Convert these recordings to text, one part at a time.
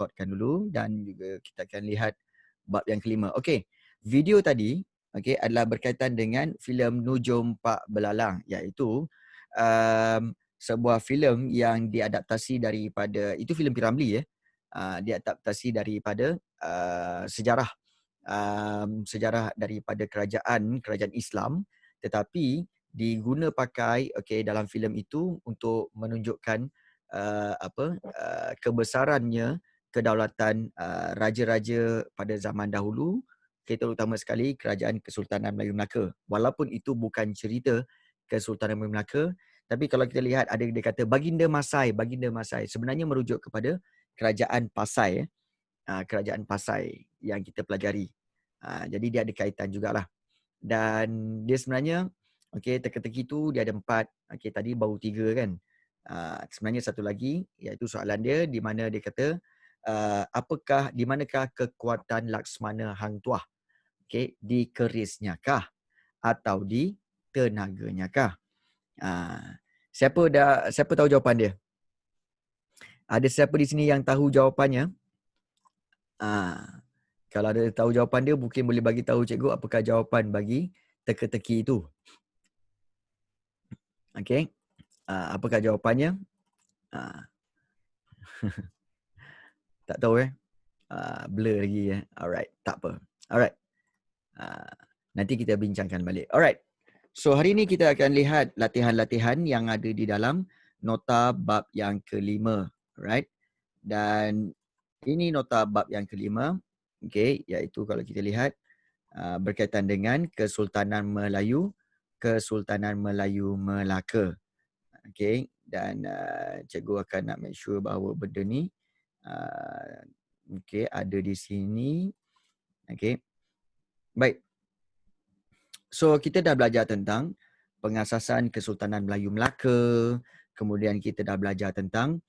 rekodkan dulu dan juga kita akan lihat bab yang kelima. Okey, video tadi adalah berkaitan dengan filem Nujum Pak Belalang, iaitu sebuah filem yang diadaptasi daripada, itu filem P. Ramlee diadaptasi daripada sejarah sejarah daripada kerajaan Islam, tetapi diguna pakai dalam filem itu untuk menunjukkan kebesarannya kedaulatan raja-raja pada zaman dahulu, terutama sekali kerajaan Kesultanan Melayu Melaka. Walaupun itu bukan cerita Kesultanan Melayu Melaka, tapi kalau kita lihat ada dia kata Baginda Masai sebenarnya merujuk kepada kerajaan Pasai, kerajaan Pasai yang kita pelajari. Jadi dia ada kaitan jugalah. Dan dia sebenarnya teka-teki tu dia ada 4. Tadi baru 3 kan. Sebenarnya satu lagi iaitu soalan dia di mana dia kata di manakah kekuatan Laksmana Hang Tuah? Di kerisnya kah atau di tenaganya kah? Siapa tahu jawapan dia? Ada siapa di sini yang tahu jawapannya? Kalau ada tahu jawapan dia, mungkin boleh bagi tahu cikgu apakah jawapan bagi teka-teki itu. Apakah jawapannya? Tak tahu blur lagi Alright, tak apa. Alright. Nanti kita bincangkan balik. Alright. So hari ini kita akan lihat latihan-latihan yang ada di dalam nota bab yang kelima. Alright. Dan ini nota bab yang kelima. Iaitu kalau kita lihat berkaitan dengan Kesultanan Melayu Melaka. Dan cikgu akan nak make sure bahawa benda ni ada di sini. Baik. So kita dah belajar tentang pengasasan Kesultanan Melayu Melaka, kemudian kita dah belajar tentang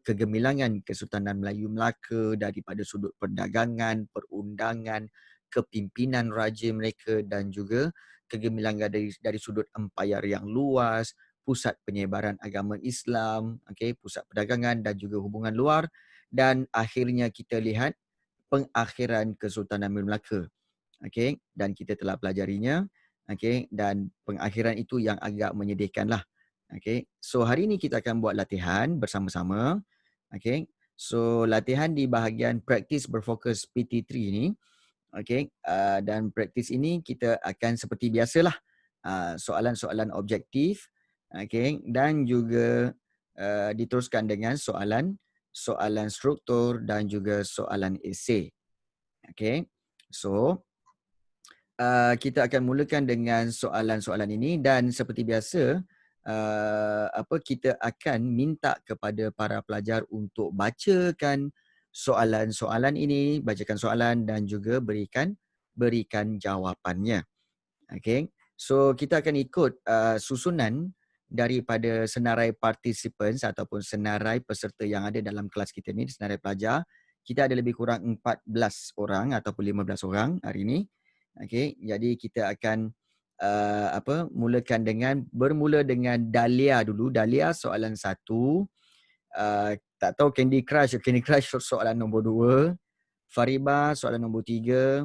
kegemilangan Kesultanan Melayu Melaka daripada sudut perdagangan, perundangan, kepimpinan raja mereka dan juga kegemilangan dari sudut empayar yang luas, pusat penyebaran agama Islam, pusat perdagangan dan juga hubungan luar, dan akhirnya kita lihat pengakhiran Kesultanan Melayu Melaka. Dan kita telah pelajarinya. Dan pengakhiran itu yang agak menyedihkanlah. So hari ini kita akan buat latihan bersama-sama. So latihan di bahagian praktis berfokus PT3 ni. Dan praktis ini kita akan seperti biasalah soalan-soalan objektif. Dan juga diteruskan dengan soalan struktur dan juga soalan esei. So kita akan mulakan dengan soalan-soalan ini dan seperti biasa kita akan minta kepada para pelajar untuk bacakan soalan-soalan ini, bacakan soalan dan juga berikan jawapannya. So kita akan ikut susunan daripada senarai participants ataupun senarai peserta yang ada dalam kelas kita ni, senarai pelajar. Kita ada lebih kurang 14 orang ataupun 15 orang hari ini. Jadi kita akan bermula dengan Dahlia dulu. Dahlia soalan 1. Tak tahu Candy Crush soalan nombor 2. Fariba soalan nombor 3.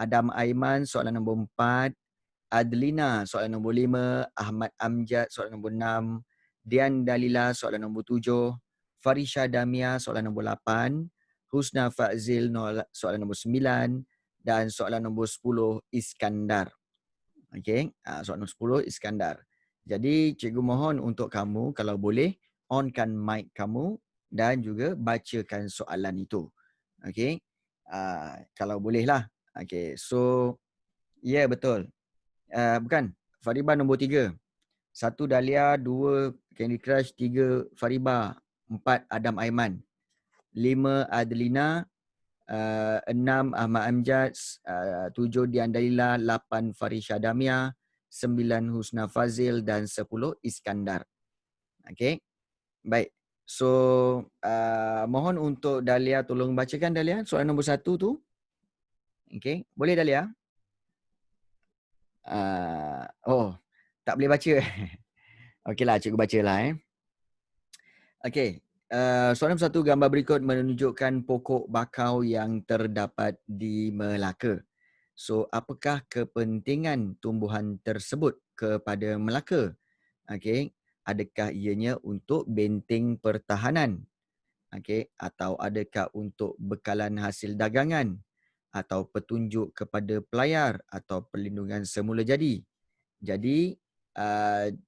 Adam Aiman soalan nombor 4. Adlina soalan nombor 5. Ahmad Amjad soalan nombor 6. Dian Dalila soalan nombor 7. Farisha Damia soalan nombor 8. Husna Fazil soalan nombor 9. Dan soalan nombor 10 Iskandar. Soalan nombor 10 Iskandar. Jadi cikgu mohon untuk kamu kalau boleh onkan mic kamu dan juga bacakan soalan itu. Kalau bolehlah. So betul. Bukan. Fariba nombor 3. 1 Dahlia, 2 Candy Crush, 3 Fariba, 4 Adam Aiman, 5 Adlina, 6 Ahmad Amjad, 7 Dian Dalila, 8 Farisha Damia, 9 Husna Fazil dan 10 Iskandar. Baik. So mohon untuk Dahlia tolong bacakan Dahlia soalan nombor 1 tu. Boleh Dahlia? Tak boleh baca. Okeylah, cikgu bacalah. Soalan satu, gambar berikut menunjukkan pokok bakau yang terdapat di Melaka. So, apakah kepentingan tumbuhan tersebut kepada Melaka? Okey, adakah ianya untuk benteng pertahanan? Okey, atau adakah untuk bekalan hasil dagangan? Atau petunjuk kepada pelayar atau perlindungan semula jadi? Jadi,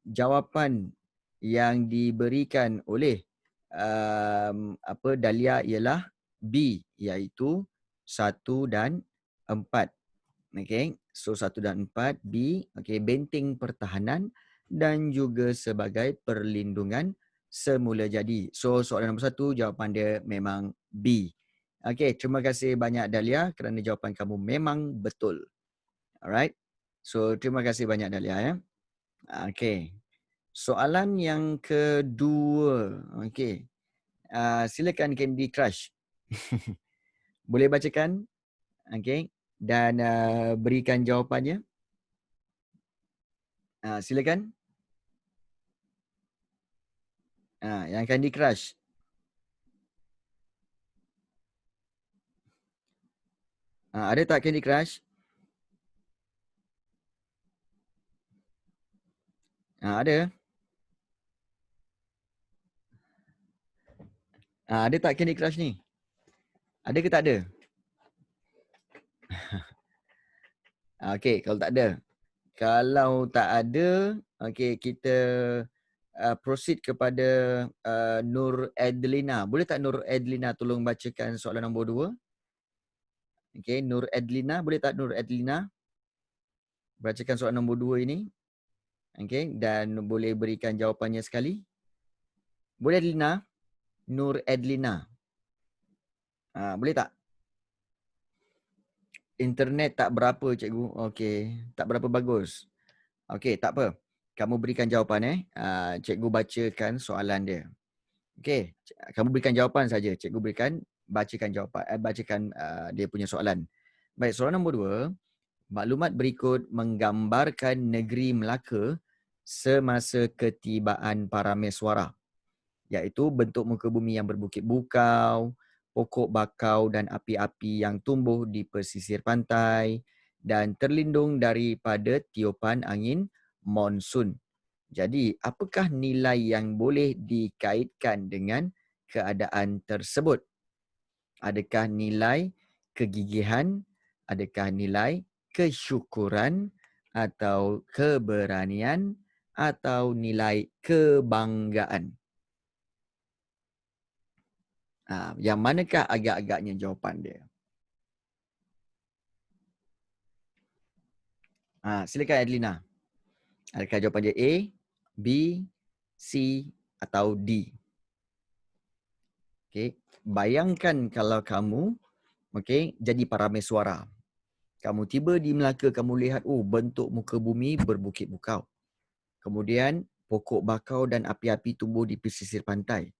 jawapan yang diberikan oleh Dahlia ialah B, iaitu 1 dan 4. Okey, so 1 dan 4 B, okey, benteng pertahanan dan juga sebagai perlindungan semula jadi. So soalan nombor 1 jawapan dia memang B. Okey, terima kasih banyak Dahlia kerana jawapan kamu memang betul. Alright. So terima kasih banyak Dahlia ya. Okey. Soalan yang kedua. Okey. Silakan Candy Crush. Boleh bacakan? Okey. Dan berikan jawapannya. Silakan. Yang Candy Crush. Ada tak Candy Crush? Ada. Ada tak Candy Crush ni? Ada ke tak ada? Okey, kalau tak ada. Kalau tak ada, okey, kita proceed kepada Nur Adlina. Boleh tak Nur Adlina tolong bacakan soalan nombor 2? Okey, Nur Adlina. Boleh tak Nur Adlina bacakan soalan nombor 2 ini? Okey, dan boleh berikan jawapannya sekali? Boleh Adlina? Nur Adlina. Boleh tak? Internet tak berapa cikgu. Okey, tak berapa bagus. Okey, tak apa. Kamu berikan jawapan cikgu bacakan soalan dia. Okey, kamu berikan jawapan saja. Cikgu bacakan jawapan bacakan dia punya soalan. Baik, soalan nombor 2. Maklumat berikut menggambarkan negeri Melaka semasa ketibaan para Meswara, iaitu bentuk muka bumi yang berbukit bukau, pokok bakau dan api-api yang tumbuh di pesisir pantai dan terlindung daripada tiupan angin monsun. Jadi, apakah nilai yang boleh dikaitkan dengan keadaan tersebut? Adakah nilai kegigihan? Adakah nilai kesyukuran? Atau keberanian? Atau nilai kebanggaan? Yang manakah agak-agaknya jawapan dia? Silakan Adlina. Adakah jawapan dia A, B, C atau D? Okay. Bayangkan kalau kamu jadi parameswara. Kamu tiba di Melaka, kamu lihat bentuk muka bumi berbukit bukau. Kemudian pokok bakau dan api-api tumbuh di pesisir pantai.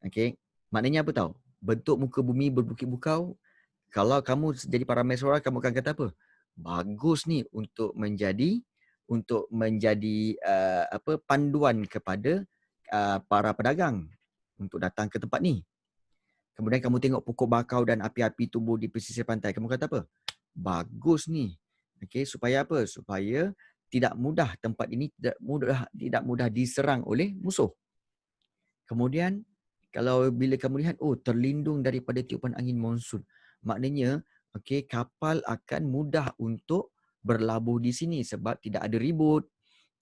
Okey. Maknanya apa tahu? Bentuk muka bumi berbukit bukau. Kalau kamu jadi parameswara, kamu akan kata apa? Bagus ni untuk menjadi panduan kepada para pedagang untuk datang ke tempat ni. Kemudian kamu tengok pokok bakau dan api-api tumbuh di pesisir pantai. Kamu kata apa? Bagus ni. Okey, supaya apa? Supaya tidak mudah tempat ini tidak mudah diserang oleh musuh. Kemudian kalau bila kamu lihat terlindung daripada tiupan angin monsun, maknanya kapal akan mudah untuk berlabuh di sini sebab tidak ada ribut.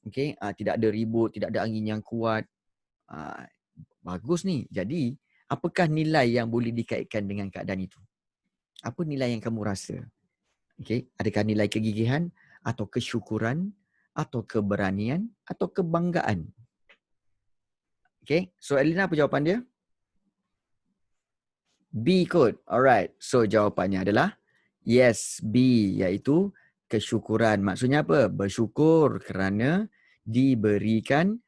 Tidak ada ribut, tidak ada angin yang kuat. Bagus ni. Jadi, apakah nilai yang boleh dikaitkan dengan keadaan itu? Apa nilai yang kamu rasa? Adakah nilai kegigihan atau kesyukuran atau keberanian atau kebanggaan? So Elina, apa jawapan dia? B kot. Alright. So jawapannya adalah yes, B, iaitu kesyukuran. Maksudnya apa? Bersyukur kerana diberikan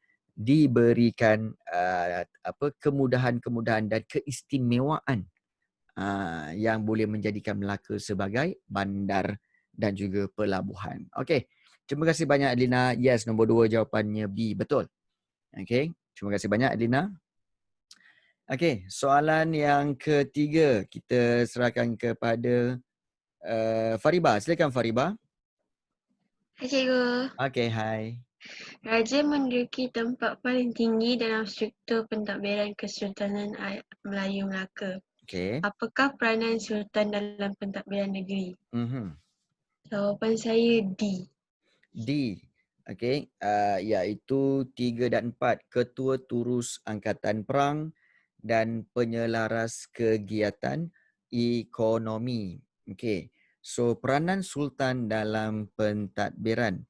kemudahan-kemudahan dan keistimewaan yang boleh menjadikan Melaka sebagai bandar dan juga pelabuhan. Okey. Terima kasih banyak Adlina. Yes, nombor 2 jawapannya B. Betul. Okey. Terima kasih banyak Adlina. Okey, soalan yang ketiga kita serahkan kepada Fariba. Silakan Fariba. Hai cikgu. Okey, hai. Raja menduduki tempat paling tinggi dalam struktur pentadbiran Kesultanan Melayu Melaka. Okey. Apakah peranan Sultan dalam pentadbiran negeri? Mhm. Jawapan saya D. D. Okey, iaitu 3 dan 4, Ketua Turus Angkatan Perang dan penyelaras kegiatan ekonomi. Okey. So peranan sultan dalam pentadbiran,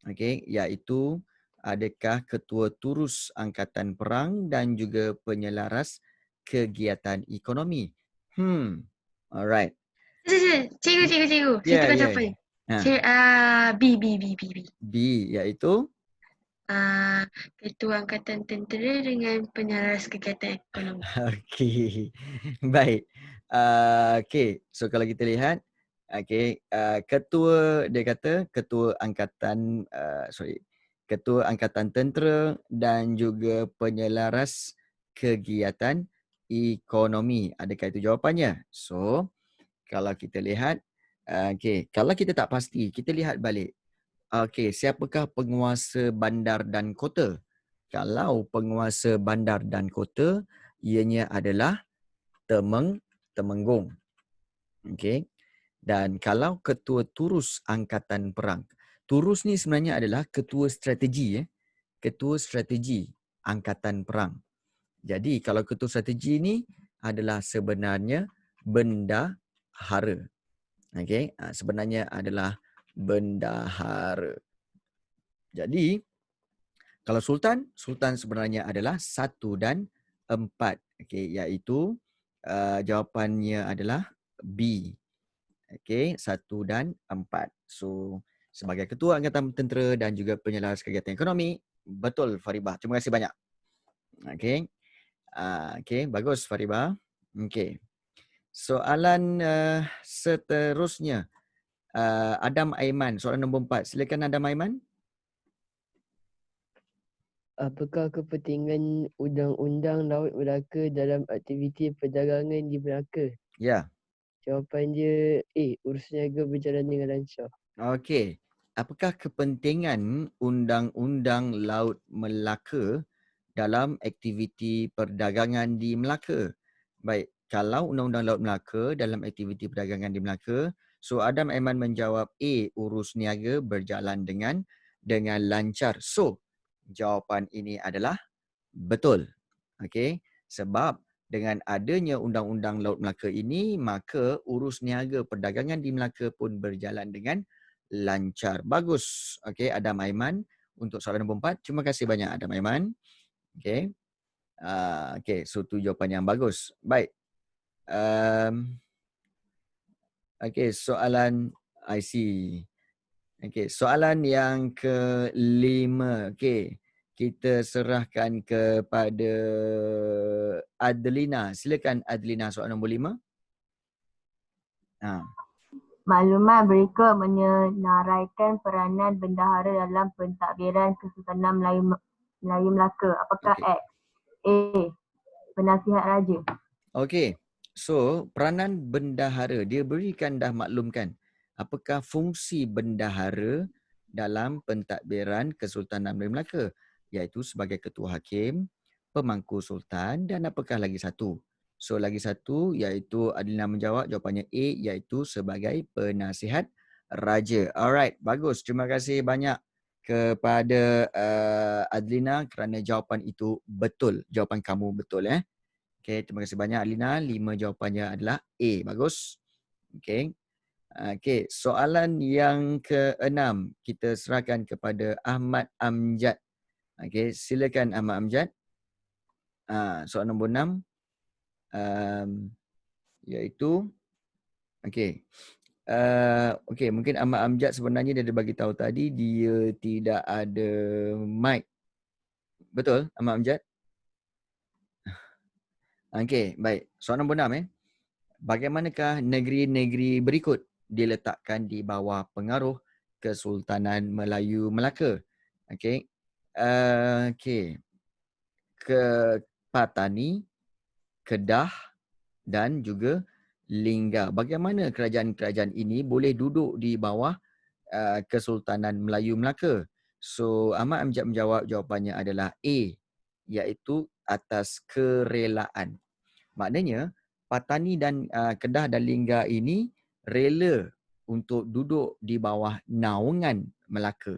okey, iaitu adakah ketua turus angkatan perang dan juga penyelaras kegiatan ekonomi. Alright. Cikgu. Saya Ya, tukar ya. jawapan. Ha, Saya B. B iaitu Ketua Angkatan Tentera dengan penyelaras kegiatan ekonomi. okey. Baik. Okey, so kalau kita lihat, okey, ketua dia kata ketua angkatan ketua angkatan tentera dan juga penyelaras kegiatan ekonomi. Adakah itu jawapannya? So, kalau kita lihat, okey, kalau kita tak pasti, kita lihat balik. Okey, siapakah penguasa bandar dan kota? Kalau penguasa bandar dan kota, ianya adalah Temenggung. Okey. Dan kalau ketua turus angkatan perang. Turus ni sebenarnya adalah ketua strategi. Ketua strategi angkatan perang. Jadi kalau ketua strategi ni adalah sebenarnya bendahara. Okey. Sebenarnya adalah bendahara. Jadi kalau sultan, sultan sebenarnya adalah 1 dan 4. Okey, iaitu jawapannya adalah B. Okey, 1 dan 4. So, sebagai ketua angkatan tentera dan juga penyelaras kegiatan ekonomi, betul Faribah. Terima kasih banyak. Okey. Okey, bagus Faribah. Okey. Soalan seterusnya. Adam Aiman, soalan nombor 4. Silakan Adam Aiman. Apakah kepentingan Undang-Undang Laut Melaka dalam aktiviti perdagangan di Melaka? Ya. Jawapan dia A. Urus niaga berjalan dengan lancar. Okey. Apakah kepentingan Undang-Undang Laut Melaka dalam aktiviti perdagangan di Melaka? Baik, kalau Undang-Undang Laut Melaka dalam aktiviti perdagangan di Melaka, so Adam Aiman menjawab A, urus niaga berjalan dengan lancar. So, jawapan ini adalah betul. Okey, sebab dengan adanya Undang-Undang Laut Melaka ini, maka urus niaga perdagangan di Melaka pun berjalan dengan lancar. Bagus. Okey, Adam Aiman untuk soalan nombor 4. Terima kasih banyak Adam Aiman. Okey. Okey, so tu jawapan yang bagus. Baik. Okey, soalan IC. Okey, soalan yang kelima. Okey, kita serahkan kepada Adlina. Silakan Adlina, soalan nombor 5. Maklumat berikut menyenaraikan peranan bendahara dalam pentadbiran Kesultanan Melayu Melaka. Apakah Okey. X? A. Penasihat Raja. Okey. So, peranan bendahara, dia berikan dah maklumkan apakah fungsi bendahara dalam pentadbiran Kesultanan Melayu Melaka, iaitu sebagai ketua hakim, pemangku sultan dan apakah lagi satu? So, lagi satu iaitu Adlina menjawab jawapannya A, iaitu sebagai penasihat raja. Alright, bagus. Terima kasih banyak kepada Adlina kerana jawapan itu betul. Jawapan kamu betul. Okey, terima kasih banyak Alina. 5 jawapannya adalah A. Bagus. Okey. Okey, soalan yang ke-6 kita serahkan kepada Ahmad Amjad. Okey, silakan Ahmad Amjad. Soalan nombor 6 iaitu okey. Okey, mungkin Ahmad Amjad sebenarnya dia ada bagi tahu tadi dia tidak ada mic. Betul Ahmad Amjad? Okey, baik. Soalan nombor 6 Bagaimanakah negeri-negeri berikut diletakkan di bawah pengaruh Kesultanan Melayu Melaka? Okey. Okey. Ke Patani, Kedah dan juga Lingga. Bagaimana kerajaan-kerajaan ini boleh duduk di bawah Kesultanan Melayu Melaka? So Ahmad Amjad menjawab, jawapannya adalah A, iaitu atas kerelaan. Maknanya Patani dan Kedah dan Lingga ini rela untuk duduk di bawah naungan Melaka.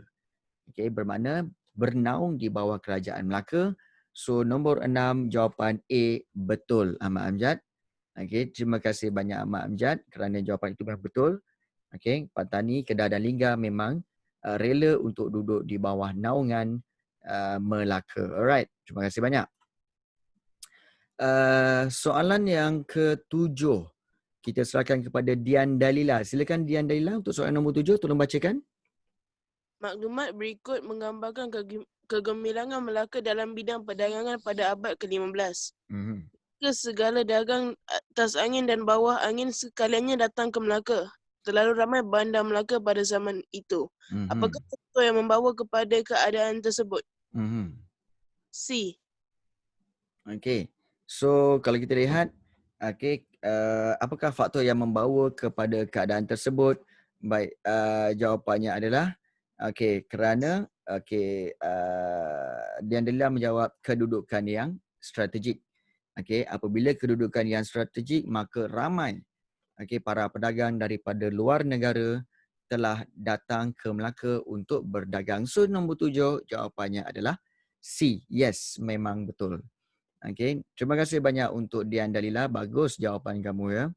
Okey, bermakna bernaung di bawah kerajaan Melaka. So nombor 6, jawapan A betul, Ahmad Amjad. Okey, terima kasih banyak Ahmad Amjad kerana jawapan itu memang betul. Okey, Patani, Kedah dan Lingga memang rela untuk duduk di bawah naungan Melaka. Alright, terima kasih banyak. Soalan yang ke-7 kita serahkan kepada Dian Dalila. Silakan Dian Dalila untuk soalan nombor 7, tolong bacakan. Maklumat berikut menggambarkan kegemilangan Melaka dalam bidang perdagangan pada abad ke-15. Ke segala dagang atas angin dan bawah angin sekaliannya datang ke Melaka. Terlalu ramai bandar Melaka pada zaman itu. Apakah faktor yang membawa kepada keadaan tersebut? C. Okey. So kalau kita lihat, okey, apakah faktor yang membawa kepada keadaan tersebut? Baik, jawapannya adalah okey, kerana Dian Dalila menjawab kedudukan yang strategik. Okey, apabila kedudukan yang strategik, maka ramai para pedagang daripada luar negara telah datang ke Melaka untuk berdagang. So nombor 7 jawapannya adalah C. Yes, memang betul. Okey, terima kasih banyak untuk Dian Dalila. Bagus jawapan kamu ya.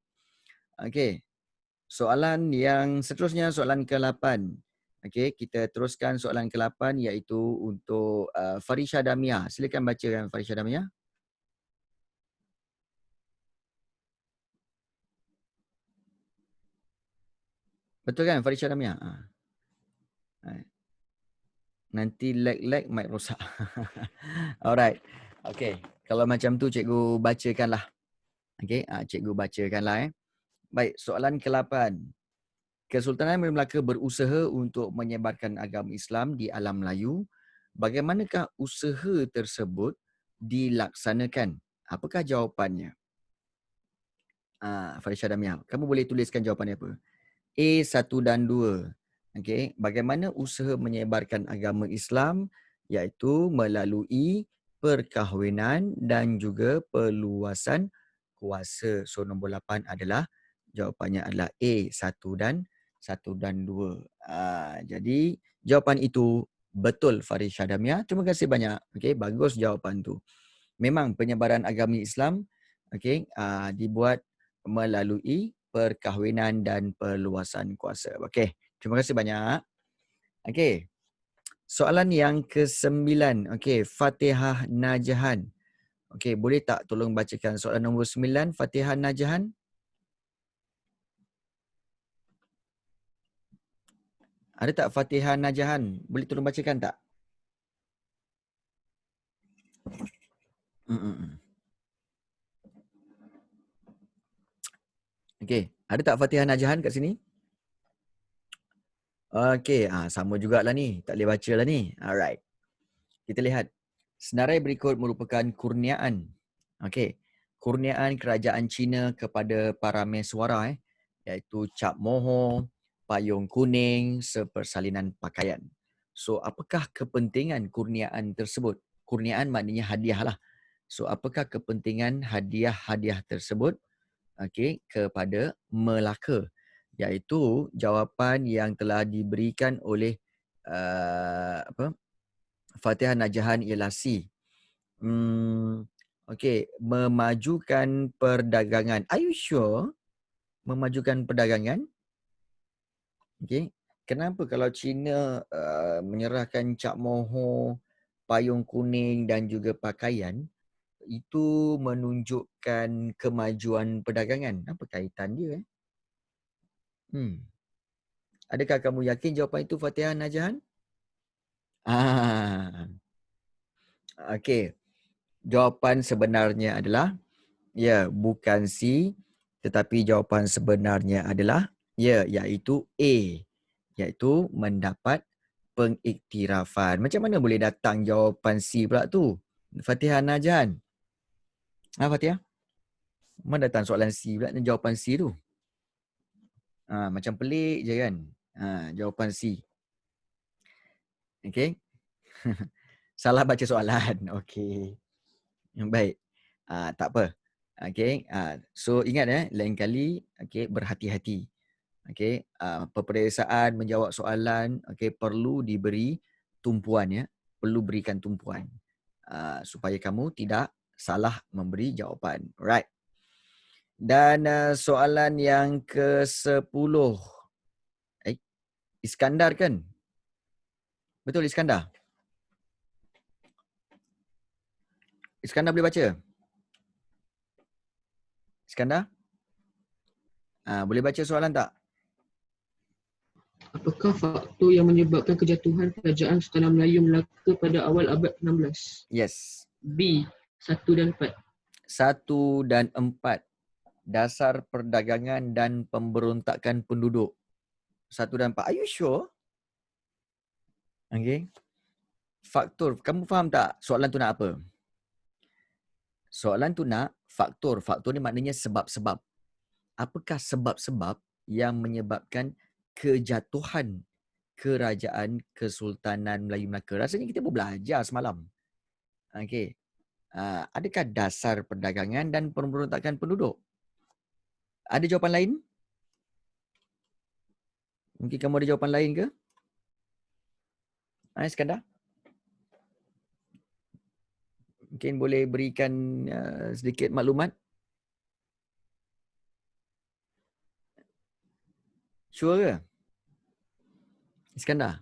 Okey. Soalan yang seterusnya, soalan ke-8. Okey, kita teruskan soalan ke-8 iaitu untuk Farisha Damia. Silakan bacakan Farisha Damia. Betul kan Farisha Damia? Nanti lag mic rosak. Alright. Okey. Kalau macam tu cikgu bacakanlah. Okey, cikgu bacakanlah Baik, soalan ke-8. Kesultanan Melaka berusaha untuk menyebarkan agama Islam di alam Melayu. Bagaimanakah usaha tersebut dilaksanakan? Apakah jawapannya? Farisha Damia, kamu boleh tuliskan jawapannya apa? A, 1 dan 2. Okey, bagaimana usaha menyebarkan agama Islam iaitu melalui perkahwinan dan juga perluasan kuasa. So nombor 8 adalah jawapannya adalah A, 1 dan 2. Jadi jawapan itu betul Farisha Damia. Terima kasih banyak. Okey, bagus jawapan tu. Memang penyebaran agama Islam dibuat melalui perkahwinan dan perluasan kuasa. Okey, terima kasih banyak. Okey. Soalan yang ke-9. Okey, Fatihah Najahan. Okey, boleh tak tolong bacakan soalan nombor 9, Fatihah Najahan? Ada tak Fatihah Najahan? Boleh tolong bacakan tak? Okey, ada tak Fatihah Najahan kat sini? Okey, sama jugalah ni. Tak boleh baca lah ni. Alright. Kita lihat. Senarai berikut merupakan kurniaan. Okey. Kurniaan kerajaan Cina kepada para mesuara iaitu cap moho, payung kuning, sepersalinan pakaian. So, apakah kepentingan kurniaan tersebut? Kurniaan maknanya hadiah lah. So, apakah kepentingan hadiah-hadiah tersebut kepada Melaka? Iaitu jawapan yang telah diberikan oleh Fatihah Najahan ialah C. Memajukan perdagangan. Are you sure? Memajukan perdagangan? Okey. Kenapa kalau Cina menyerahkan cap moho, payung kuning dan juga pakaian, itu menunjukkan kemajuan perdagangan? Apa kaitan dia? Adakah kamu yakin jawapan itu Fatihah Najahan? Okey. Jawapan sebenarnya adalah bukan C, tetapi jawapan sebenarnya adalah iaitu A, iaitu mendapat pengiktirafan. Macam mana boleh datang jawapan C pula tu? Fatihah Najahan. Fatihah? Mana datang soalan C pula dan jawapan C tu. Macam pelik je kan. Jawapan C. Okay. Salah baca soalan. Okay. Baik. Tak apa. Okay. So ingat lain kali berhati-hati. Okay. Peperiksaan menjawab soalan perlu diberi tumpuan ya. Perlu berikan tumpuan. Supaya kamu tidak salah memberi jawapan. Alright. Dan soalan yang ke-10. Iskandar kan? Betul Iskandar? Iskandar boleh baca? Iskandar? Boleh baca soalan tak? Apakah faktor yang menyebabkan kejatuhan kerajaan Sultanah Melayu Melaka pada awal abad 16? Yes. B. 1 dan 4. 1 dan 4. Dasar perdagangan dan pemberontakan penduduk. 1 dan 4. Are you sure? Okay. Faktor. Kamu faham tak soalan tu nak apa? Soalan tu nak faktor. Faktor ni maknanya sebab-sebab. Apakah sebab-sebab yang menyebabkan kejatuhan kerajaan Kesultanan Melayu Melaka? Rasanya kita pun belajar semalam. Okay. Adakah dasar perdagangan dan pemberontakan penduduk? Ada jawapan lain? Mungkin kamu ada jawapan lain ke? Iskandar? Mungkin boleh berikan sedikit maklumat? Sure ke? Iskandar?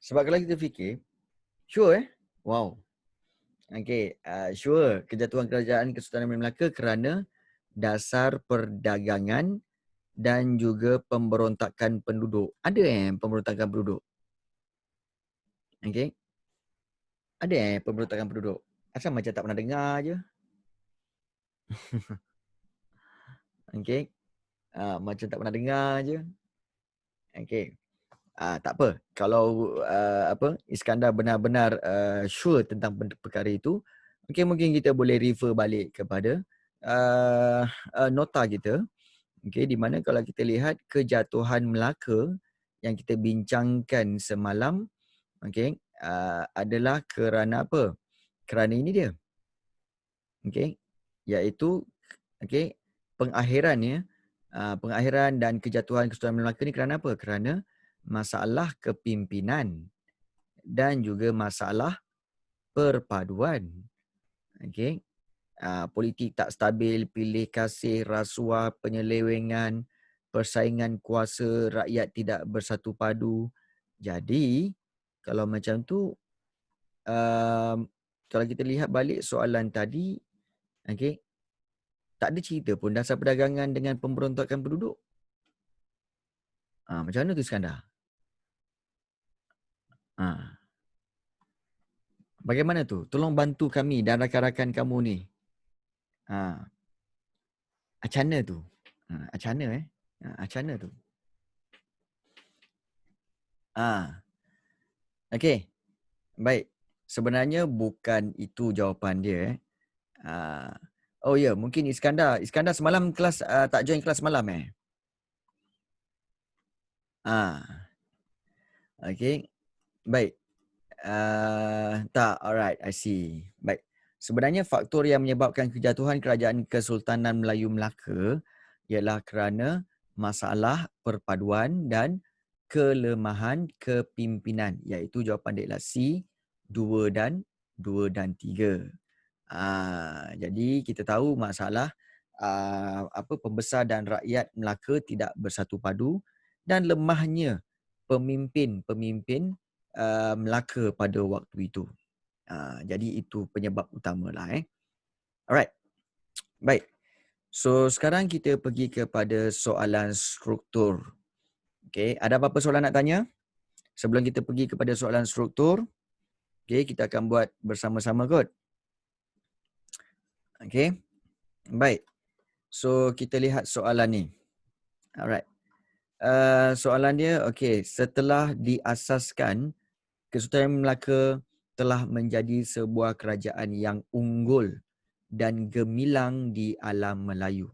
Sebab kalau kita fikir, sure Wow. Okay, sure. Kejatuhan kerajaan Kesultanan Melayu Melaka kerana dasar perdagangan dan juga pemberontakan penduduk. Ada pemberontakan penduduk? Okay. Ada pemberontakan penduduk? Asal macam tak pernah dengar je. Okay. Macam tak pernah dengar je. Okay. Tak apa. Kalau Iskandar benar-benar sure tentang perkara itu, okay, mungkin kita boleh refer balik kepada nota kita. Okay, di mana kalau kita lihat kejatuhan Melaka yang kita bincangkan semalam, okay, adalah kerana apa? Kerana ini dia. Okay, iaitu pengakhiran dan kejatuhan Kesultanan Melaka ni kerana apa? Kerana masalah kepimpinan dan juga masalah perpaduan. Okay. Politik tak stabil, pilih kasih, rasuah, penyelewengan, persaingan kuasa, rakyat tidak bersatu padu. Jadi, kalau macam tu, kalau kita lihat balik soalan tadi, okay, tak ada cerita pun dasar perdagangan dengan pemberontakan penduduk. Macam mana tu Iskandar? Bagaimana tu? Tolong bantu kami dan rakan-rakan kamu ni. Macam mana tu? Macam mana macam mana tu? Okey. Baik. Sebenarnya bukan itu jawapan dia. Oh ya, mungkin Iskandar. Iskandar semalam kelas tak join kelas malam Okey. Baik. Tak, alright, I see. Baik. Sebenarnya faktor yang menyebabkan kejatuhan kerajaan Kesultanan Melayu Melaka ialah kerana masalah perpaduan dan kelemahan kepimpinan, iaitu jawapan dia ialah C, 2 dan 3. Jadi kita tahu masalah pembesar dan rakyat Melaka tidak bersatu padu dan lemahnya pemimpin Melaka pada waktu itu. Jadi itu penyebab utamalah. Alright. Baik. So sekarang kita pergi kepada soalan struktur. Okay. Ada apa-apa soalan nak tanya? Sebelum kita pergi kepada soalan struktur, okay, kita akan buat bersama-sama kot. Okay. Baik. So kita lihat soalan ni. Alright. Soalan dia, okay, setelah diasaskan Kesultanan Melaka telah menjadi sebuah kerajaan yang unggul dan gemilang di alam Melayu.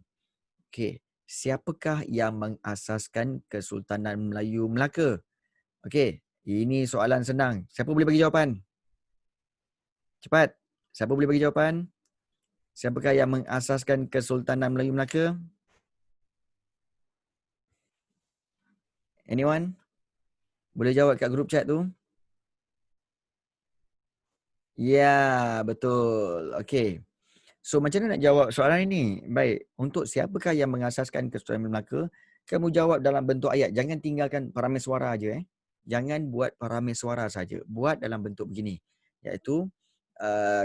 Okey, siapakah yang mengasaskan Kesultanan Melayu Melaka? Okey, ini soalan senang. Siapa boleh bagi jawapan? Cepat. Siapa boleh bagi jawapan? Siapakah yang mengasaskan Kesultanan Melayu Melaka? Anyone? Boleh jawab kat grup chat tu? Ya, betul. Okey. So macam mana nak jawab soalan ini? Baik, untuk siapakah yang mengasaskan Kesultanan Melaka, kamu jawab dalam bentuk ayat. Jangan tinggalkan parameswara aja. Jangan buat parameswara saja. Buat dalam bentuk begini. Iaitu,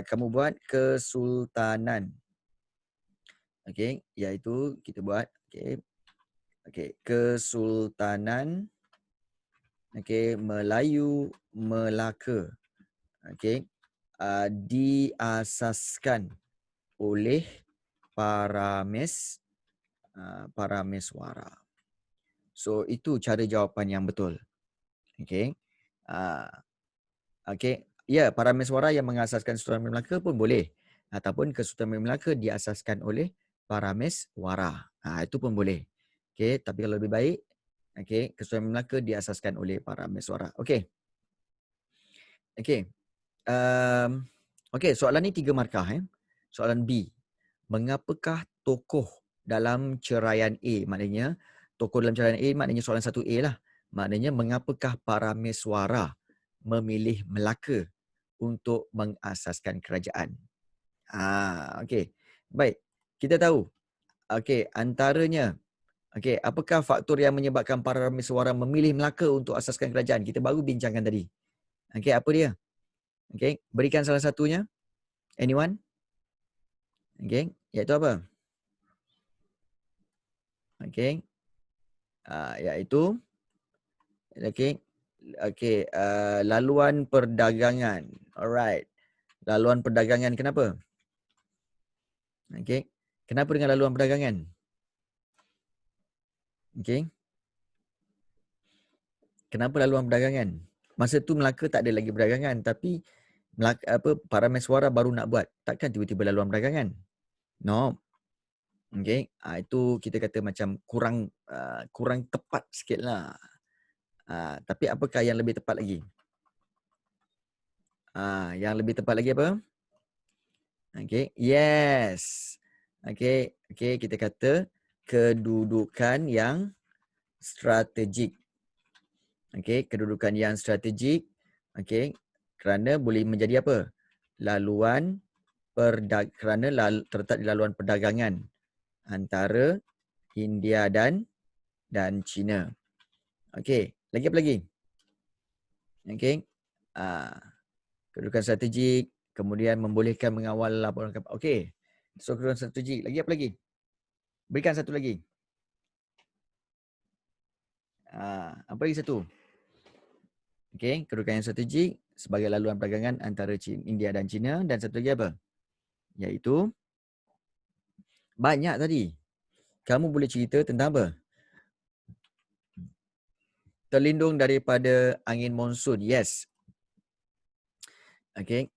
kamu buat kesultanan. Okey, iaitu kita buat Kesultanan Melayu Melaka. Okey, diasaskan oleh parameswara. So itu cara jawapan yang betul. Okey. Okey. Ya, parameswara yang mengasaskan Kesultanan Melaka pun boleh. Ataupun Kesultanan Melaka diasaskan oleh parameswara. Itu pun boleh. Okey, tapi kalau lebih baik, Kesultanan Melaka diasaskan oleh parameswara. Okey. Okey. Okey, soalan ni 3 markah. Soalan B. Mengapakah tokoh dalam ceraian A? Maknanya, tokoh dalam ceraian A maknanya soalan 1A lah. Maknanya, mengapakah parameswara memilih Melaka untuk mengasaskan kerajaan? Okey. Baik. Kita tahu. Okey, antaranya, apakah faktor yang menyebabkan parameswara memilih Melaka untuk asaskan kerajaan? Kita baru bincangkan tadi. Okey, apa dia? Okey, berikan salah satunya. Anyone? Okey, iaitu apa? Okey. Iaitu laluan perdagangan. Alright. Laluan perdagangan kenapa? Okey. Kenapa dengan laluan perdagangan? Okey. Kenapa laluan perdagangan? Masa tu Melaka tak ada lagi perdagangan, tapi parameswara baru nak buat. Takkan tiba-tiba laluan perdagangan? No. Okey. Itu kita kata macam kurang tepat sikitlah. Tapi apakah yang lebih tepat lagi? Yang lebih tepat lagi apa? Okey, yes. Okey, kita kata kedudukan yang strategik. Okey, kedudukan yang strategik. Okey, kerana boleh menjadi apa? Terletak di laluan perdagangan antara India dan China. Okey, lagi apa lagi? Okey. Kedudukan strategik, kemudian membolehkan mengawal laporan kapal. Okey. So, kedudukan strategik. Lagi apa lagi? Berikan satu lagi. Apa lagi satu? Okey, kedudukan yang strategik sebagai laluan perdagangan antara India dan China. Dan satu lagi apa? Iaitu banyak tadi. Kamu boleh cerita tentang apa? Terlindung daripada angin monsun. Yes. Okey.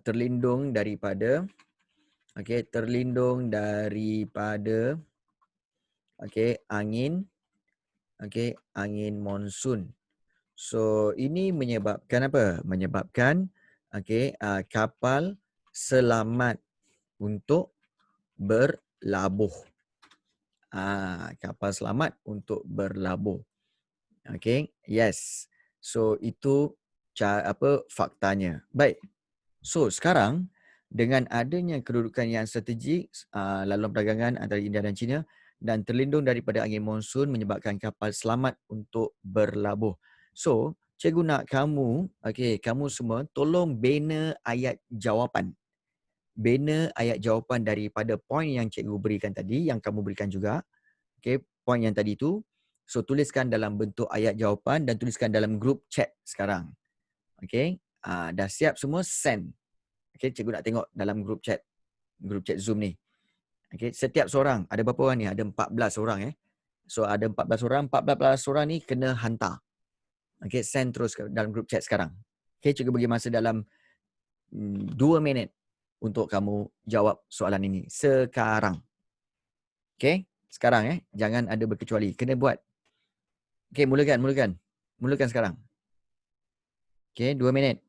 Terlindung daripada angin monsun. So ini menyebabkan apa? Menyebabkan kapal selamat untuk berlabuh. Kapal selamat untuk berlabuh. Okey, yes. So itu faktanya. Baik. So sekarang dengan adanya kedudukan yang strategik laluan perdagangan antara India dan China dan terlindung daripada angin monsun menyebabkan kapal selamat untuk berlabuh. So, cikgu nak kamu semua tolong bina ayat jawapan. Bina ayat jawapan daripada poin yang cikgu berikan tadi, yang kamu berikan juga. Okey, poin yang tadi tu. So, tuliskan dalam bentuk ayat jawapan dan tuliskan dalam grup chat sekarang. Okey, dah siap semua, send. Okey, cikgu nak tengok dalam grup chat Zoom ni. Okey, setiap seorang, ada berapa orang ni? Ada 14 orang So ada 14 orang, 14 orang ni kena hantar. Okey, send terus dalam grup chat sekarang. Okey, cikgu bagi masa dalam 2 minit untuk kamu jawab soalan ini sekarang. Okey? Sekarang jangan ada berkecuali. Kena buat. Okey, mulakan. Mulakan sekarang. Okey, 2 minit.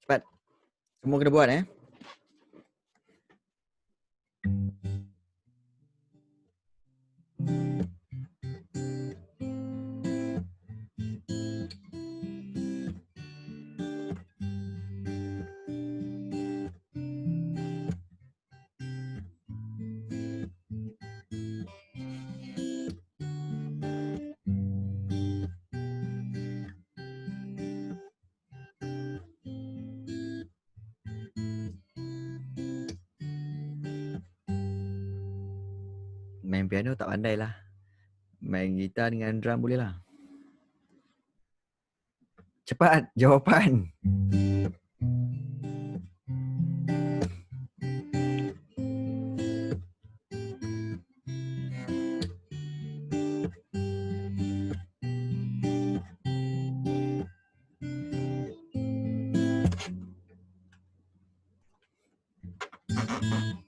Cepat. Semua kena buat Main piano tak pandai lah. Main gitar dengan drum boleh lah. Cepat jawapan.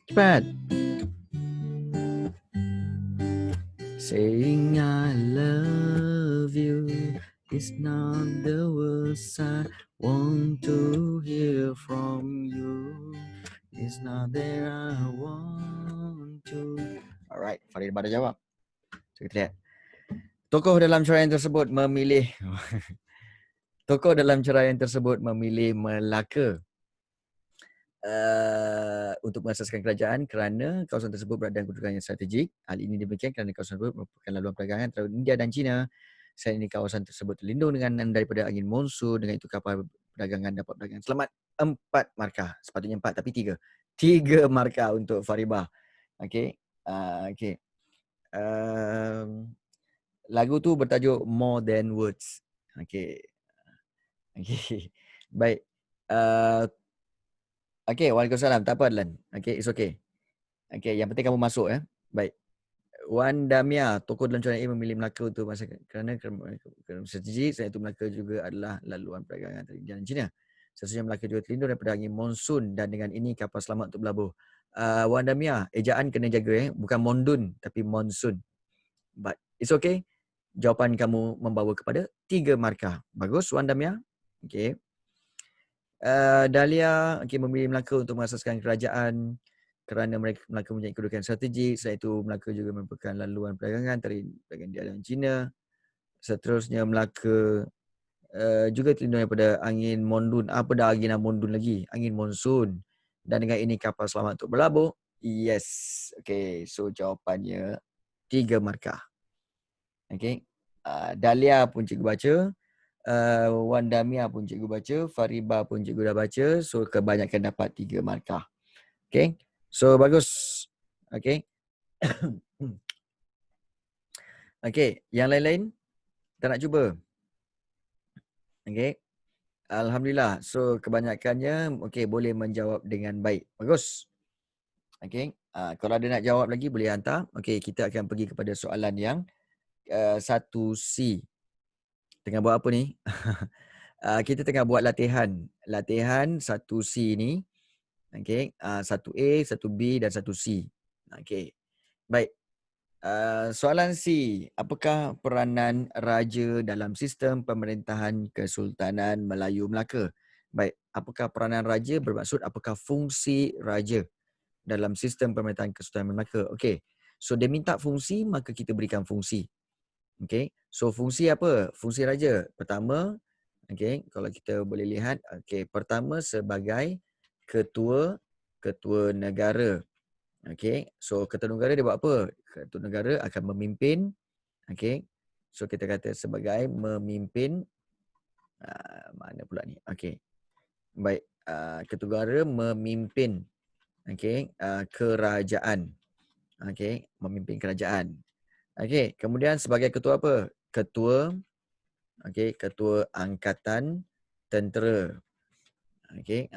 Cepat. Saying I love you is not the words I want to hear from you. It's not that I want to. Alright, Farid pada jawab. So, kita lihat. Tokoh dalam ceraian tersebut memilih Melaka untuk mengasaskan kerajaan kerana kawasan tersebut berada dalam kedudukan yang strategik. Hal ini demikian kerana kawasan tersebut merupakan laluan perdagangan antara India dan China. Selain ini kawasan tersebut terlindung daripada angin monsun. Dengan itu kapal perdagangan dapat berdagang selamat. 4 markah. Sepatutnya 4 tapi 3. 3 markah untuk Faribah. Okey. Okey. Lagu tu bertajuk More Than Words. Okey. Okey. Baik. Okey, waalaikumsalam. Tak apa Adlan. Okey, it's okay. Okey, yang penting kamu masuk Baik. Wan Damia, tokoh dalam ceraian ini memilih Melaka untuk masa kerana strategi. Selain itu Melaka juga adalah laluan perdagangan antara India dan China. Seterusnya Melaka juga terlindung daripada angin monsun dan dengan ini kapal selamat untuk berlabuh. Wan Damia, ejaan kena jaga bukan mondun tapi monsun. But it's okay. Jawapan kamu membawa kepada 3 markah. Bagus Wan Damia. Okey. Dahlia memilih Melaka untuk mengasaskan kerajaan kerana Melaka mempunyai kedudukan strategik. Selain itu Melaka juga merupakan laluan perdagangan antara India dan China. Seterusnya Melaka juga terlindung daripada angin mondun. Apa dah angin mondun lagi? Angin monsun. Dan dengan ini kapal selamat untuk berlabuh. Yes. Okay, so jawapannya 3 markah. Okay. Dahlia pun cikgu baca. Wan Damia pun cikgu baca, Fariba pun cikgu dah baca. So kebanyakan dapat 3 markah. Okay. So bagus. Okay. Okay. Yang lain-lain tak nak cuba? Okay. Alhamdulillah. So kebanyakannya okay, boleh menjawab dengan baik. Bagus. Okay. Kalau ada nak jawab lagi boleh hantar. Okay. Kita akan pergi kepada soalan yang 1C. Tengah buat apa ni? Kita tengah buat latihan 1C ni. Okey, 1A, 1B dan 1C. Okey. Baik. Soalan C, apakah peranan raja dalam sistem pemerintahan Kesultanan Melayu Melaka? Baik, apakah peranan raja bermaksud apakah fungsi raja dalam sistem pemerintahan Kesultanan Melaka? Okey. So dia minta fungsi, maka kita berikan fungsi. Okay. So fungsi apa? Fungsi raja. Pertama, okay, kalau kita boleh lihat, okay, pertama sebagai ketua negara. Okay. So ketua negara dia buat apa? Ketua negara akan memimpin. Okay. So kita kata sebagai memimpin. Mana pula ni? Okay. Baik. Ketua negara memimpin. Okay. Kerajaan. Okay. Memimpin kerajaan. Okay. Kemudian sebagai ketua apa? Ketua. Okay. Ketua Angkatan Tentera. Okay.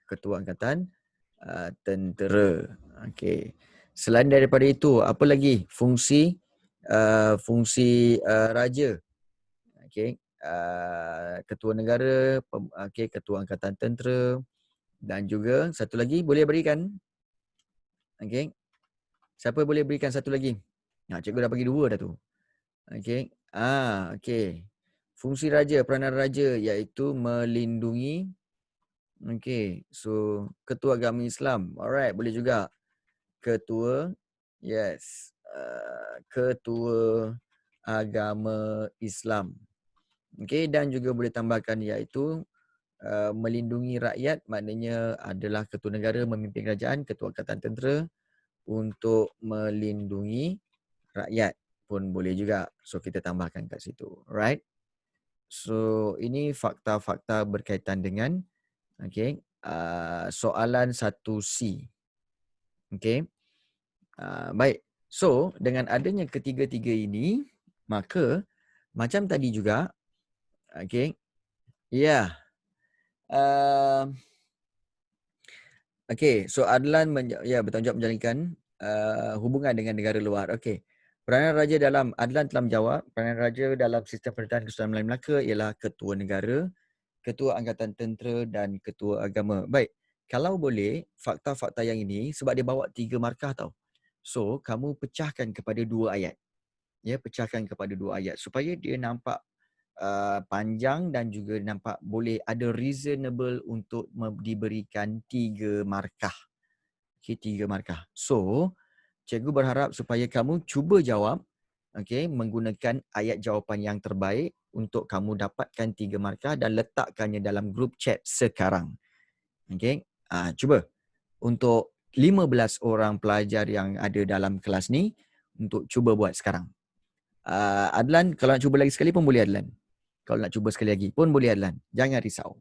Ketua Angkatan Tentera. Okay. Selain daripada itu, apa lagi fungsi raja? Okay. Ketua negara, okay, Ketua Angkatan Tentera, dan juga satu lagi boleh berikan. Okay. Siapa boleh berikan satu lagi? Cikgu dah bagi 2 dah tu. Okay. Okay. Fungsi raja, peranan raja iaitu melindungi. Okay. So, Ketua Agama Islam. Alright, boleh juga. Ketua, yes. Ketua Agama Islam. Okay. Dan juga boleh tambahkan iaitu melindungi rakyat, maknanya adalah ketua negara memimpin kerajaan, ketua angkatan tentera untuk melindungi rakyat pun boleh juga. So kita tambahkan kat situ. Right? So ini fakta-fakta berkaitan dengan okay, soalan 1C. Okay. Baik. So dengan adanya ketiga-tiga ini, maka macam tadi juga, okay, ya. Okay, so Adlan bertanggungjawab menjalankan hubungan dengan negara luar. Okay. Peranan raja dalam, Adlan telah menjawab, peranan raja dalam sistem pemerintahan Kesultanan Melayu Melaka ialah ketua negara, ketua angkatan tentera dan ketua agama. Baik, kalau boleh, fakta-fakta yang ini sebab dia bawa 3 markah tau. So, kamu pecahkan kepada 2 ayat. Ya, pecahkan kepada 2 ayat supaya dia nampak panjang dan juga nampak boleh ada reasonable untuk diberikan 3 markah. Okay, 3 markah. So, cikgu berharap supaya kamu cuba jawab okay, menggunakan ayat jawapan yang terbaik untuk kamu dapatkan 3 markah dan letakkannya dalam grup chat sekarang. Okay, cuba untuk 15 orang pelajar yang ada dalam kelas ni untuk cuba buat sekarang. Adlan, kalau nak cuba lagi sekali pun boleh Adlan. Kalau nak cuba sekali lagi pun boleh Adlan. Jangan risau.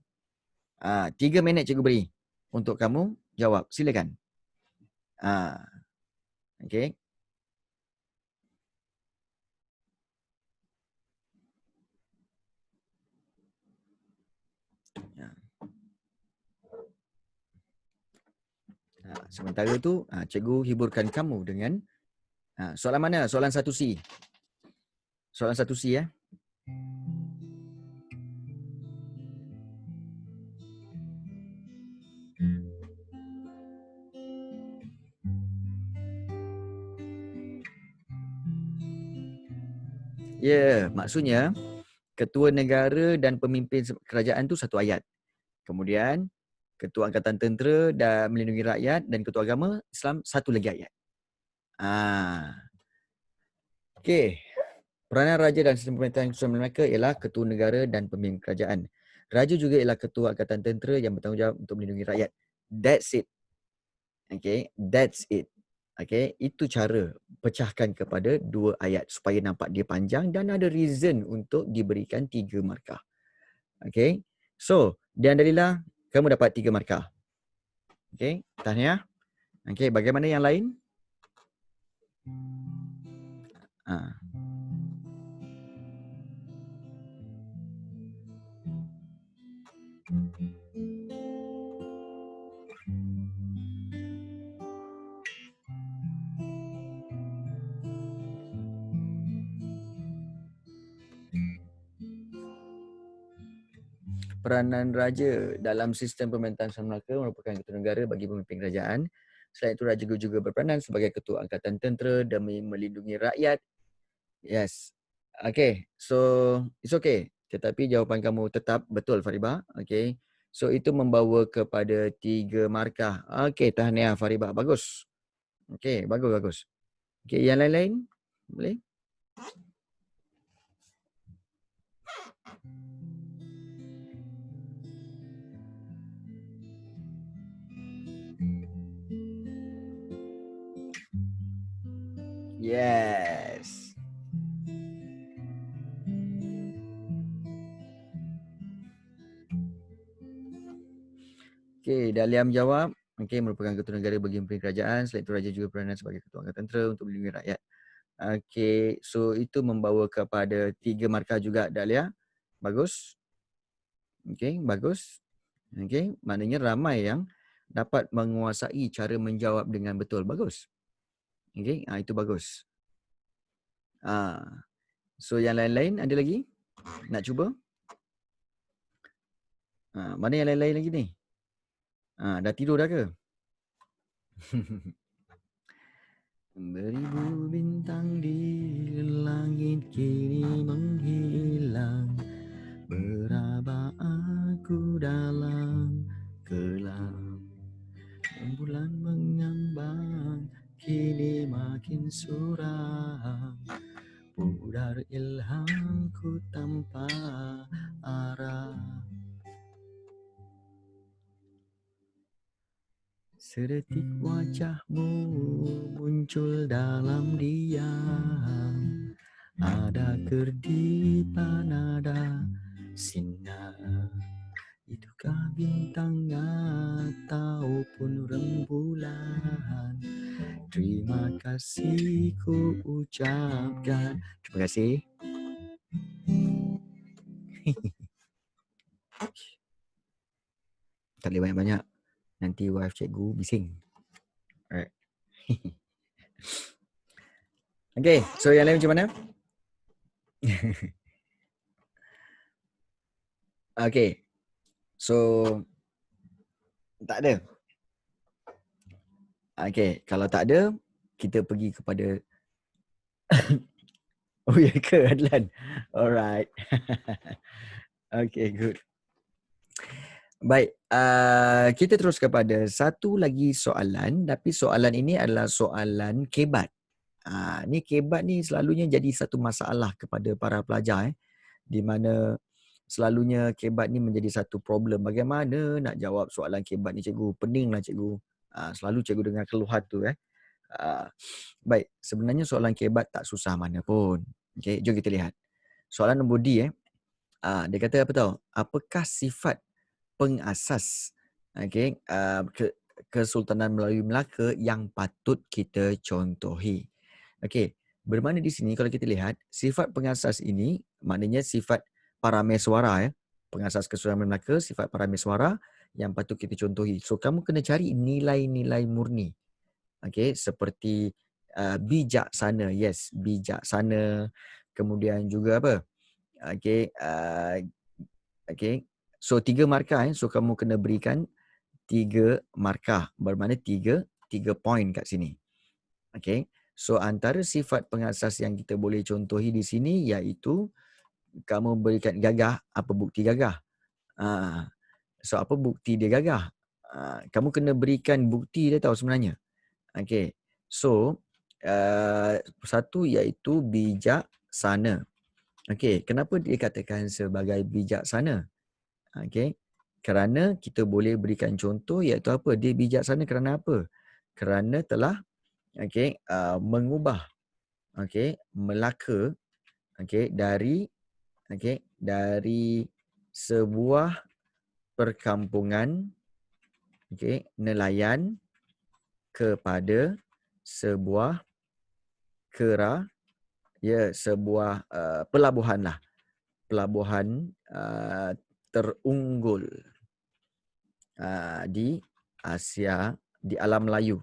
3 minit cikgu beri untuk kamu jawab. Silakan. Okay. Sementara tu, cikgu hiburkan kamu dengan soalan mana? Soalan 1C. Soalan 1C ya. Ya, maksudnya ketua negara dan pemimpin kerajaan tu satu ayat. Kemudian ketua angkatan tentera dan melindungi rakyat dan ketua agama Islam satu lagi ayat. Okey. Peranan raja dalam sistem pemerintahan Kesultanan Melaka ialah ketua negara dan pemimpin kerajaan. Raja juga ialah ketua angkatan tentera yang bertanggungjawab untuk melindungi rakyat. That's it. Okay, that's it. Okay, itu cara pecahkan kepada 2 ayat supaya nampak dia panjang dan ada reason untuk diberikan 3 markah. Okay, so dan Dalila, kamu dapat 3 markah. Okay, tahniah. Okay, bagaimana yang lain? Peranan raja dalam sistem pemerintahan Kesultanan Melaka merupakan ketua negara bagi pemimpin kerajaan. Selain itu, raja juga berperanan sebagai ketua angkatan tentera demi melindungi rakyat. Yes. Okay. So, it's okay. Tetapi jawapan kamu tetap betul, Faribah. Okay. So, itu membawa kepada 3 markah. Okay, tahniah Faribah. Bagus. Okay, bagus. Okey, yang lain-lain? Boleh? Yes. Okey, Dahlia menjawab. Okey, merupakan ketua negara bagi pemimpin kerajaan. Selain itu, Raja juga peranan sebagai ketua angkatan tentera untuk melindungi rakyat. Okey, so itu membawa kepada 3 markah juga, Dahlia. Bagus. Okey, bagus. Okey, maknanya ramai yang dapat menguasai cara menjawab dengan betul. Bagus. Okey, itu bagus. So yang lain-lain ada lagi? Nak cuba? Mana yang lain-lain lagi ni? Dah tidur dah ke? Beribu bintang di langit kini menghilang, beraba aku dalam kelam. Bulan mengambang kini makin suram, pudar ilhamku tanpa arah. Sedetik wajahmu muncul dalam diam, ada kerdipan, ada sinar. Itukah bintang ataupun rembulan? Terima kasih ku ucapkan. Terima kasih. Tak boleh banyak-banyak. Nanti wife cikgu bising. Alright. Okay, so yang lain macam mana? Okay. So, tak ada. Okay, kalau tak ada, kita pergi kepada oh ya ke Adlan? Alright. Okay, good. Baik, kita terus kepada satu lagi soalan, tapi soalan ini adalah soalan kebat. Ni kebat ni selalunya jadi satu masalah kepada para pelajar di mana selalunya kebat ni menjadi satu problem. Bagaimana nak jawab soalan kebat ni cikgu? Peninglah cikgu. Selalu cikgu dengar keluhan tu Baik, sebenarnya soalan kebat tak susah mana pun. Okey, jom kita lihat. Soalan nombor D dia kata apa tahu? Apakah sifat pengasas Kesultanan Melayu Melaka yang patut kita contohi? Okey, bermakna di sini kalau kita lihat sifat pengasas ini maknanya sifat parameswara pengasas Kesultanan Melaka, sifat parameswara yang patut kita contohi. So kamu kena cari nilai-nilai murni. Okey, seperti bijaksana. Yes, bijaksana. Kemudian juga apa? Okey, so 3 markah so kamu kena berikan 3 markah, bermakna 3 poin kat sini. Okey. So antara sifat pengasas yang kita boleh contohi di sini iaitu kamu berikan gagah. Apa bukti gagah? So apa bukti dia gagah? Kamu kena berikan bukti dia tahu sebenarnya. Okey. So satu iaitu bijaksana. Okey, kenapa dikatakan sebagai bijaksana? Okey. Kerana kita boleh berikan contoh iaitu apa? Dia bijaksana kerana apa? Kerana telah mengubah Melaka dari sebuah perkampungan nelayan kepada sebuah sebuah pelabuhan terunggul di Asia, di alam Melayu.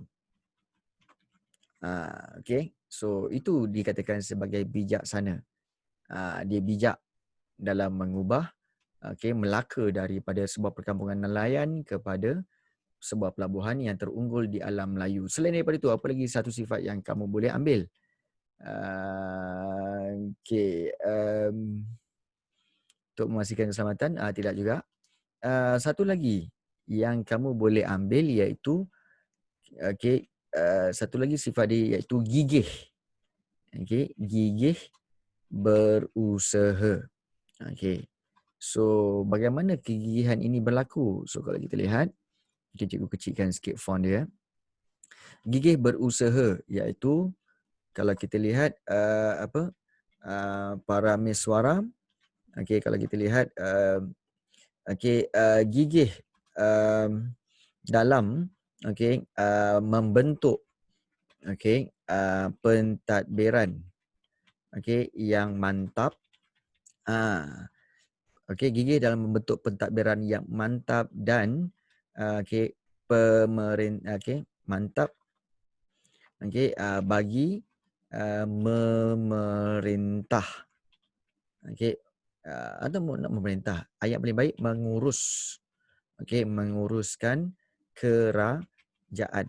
So itu dikatakan sebagai bijaksana. Dia bijak dalam mengubah Melaka daripada sebuah perkampungan nelayan kepada sebuah pelabuhan yang terunggul di alam Melayu. Selain daripada itu, apa lagi satu sifat yang kamu boleh ambil? Untuk memastikan keselamatan, tidak juga. Satu lagi yang kamu boleh ambil iaitu satu lagi sifat dia iaitu gigih. Okay, gigih berusaha. Okay. So, bagaimana kegigihan ini berlaku? So, kalau kita lihat, cikgu kecilkan sikit font dia. Gigih berusaha iaitu kalau kita lihat parameswara. Okay, kalau kita lihat gigih dalam membentuk pentadbiran yang mantap. Gigih dalam membentuk pentadbiran yang mantap dan mantap bagi memerintah. Atau nak memerintah. Ayat paling baik mengurus. Menguruskan kerajaan.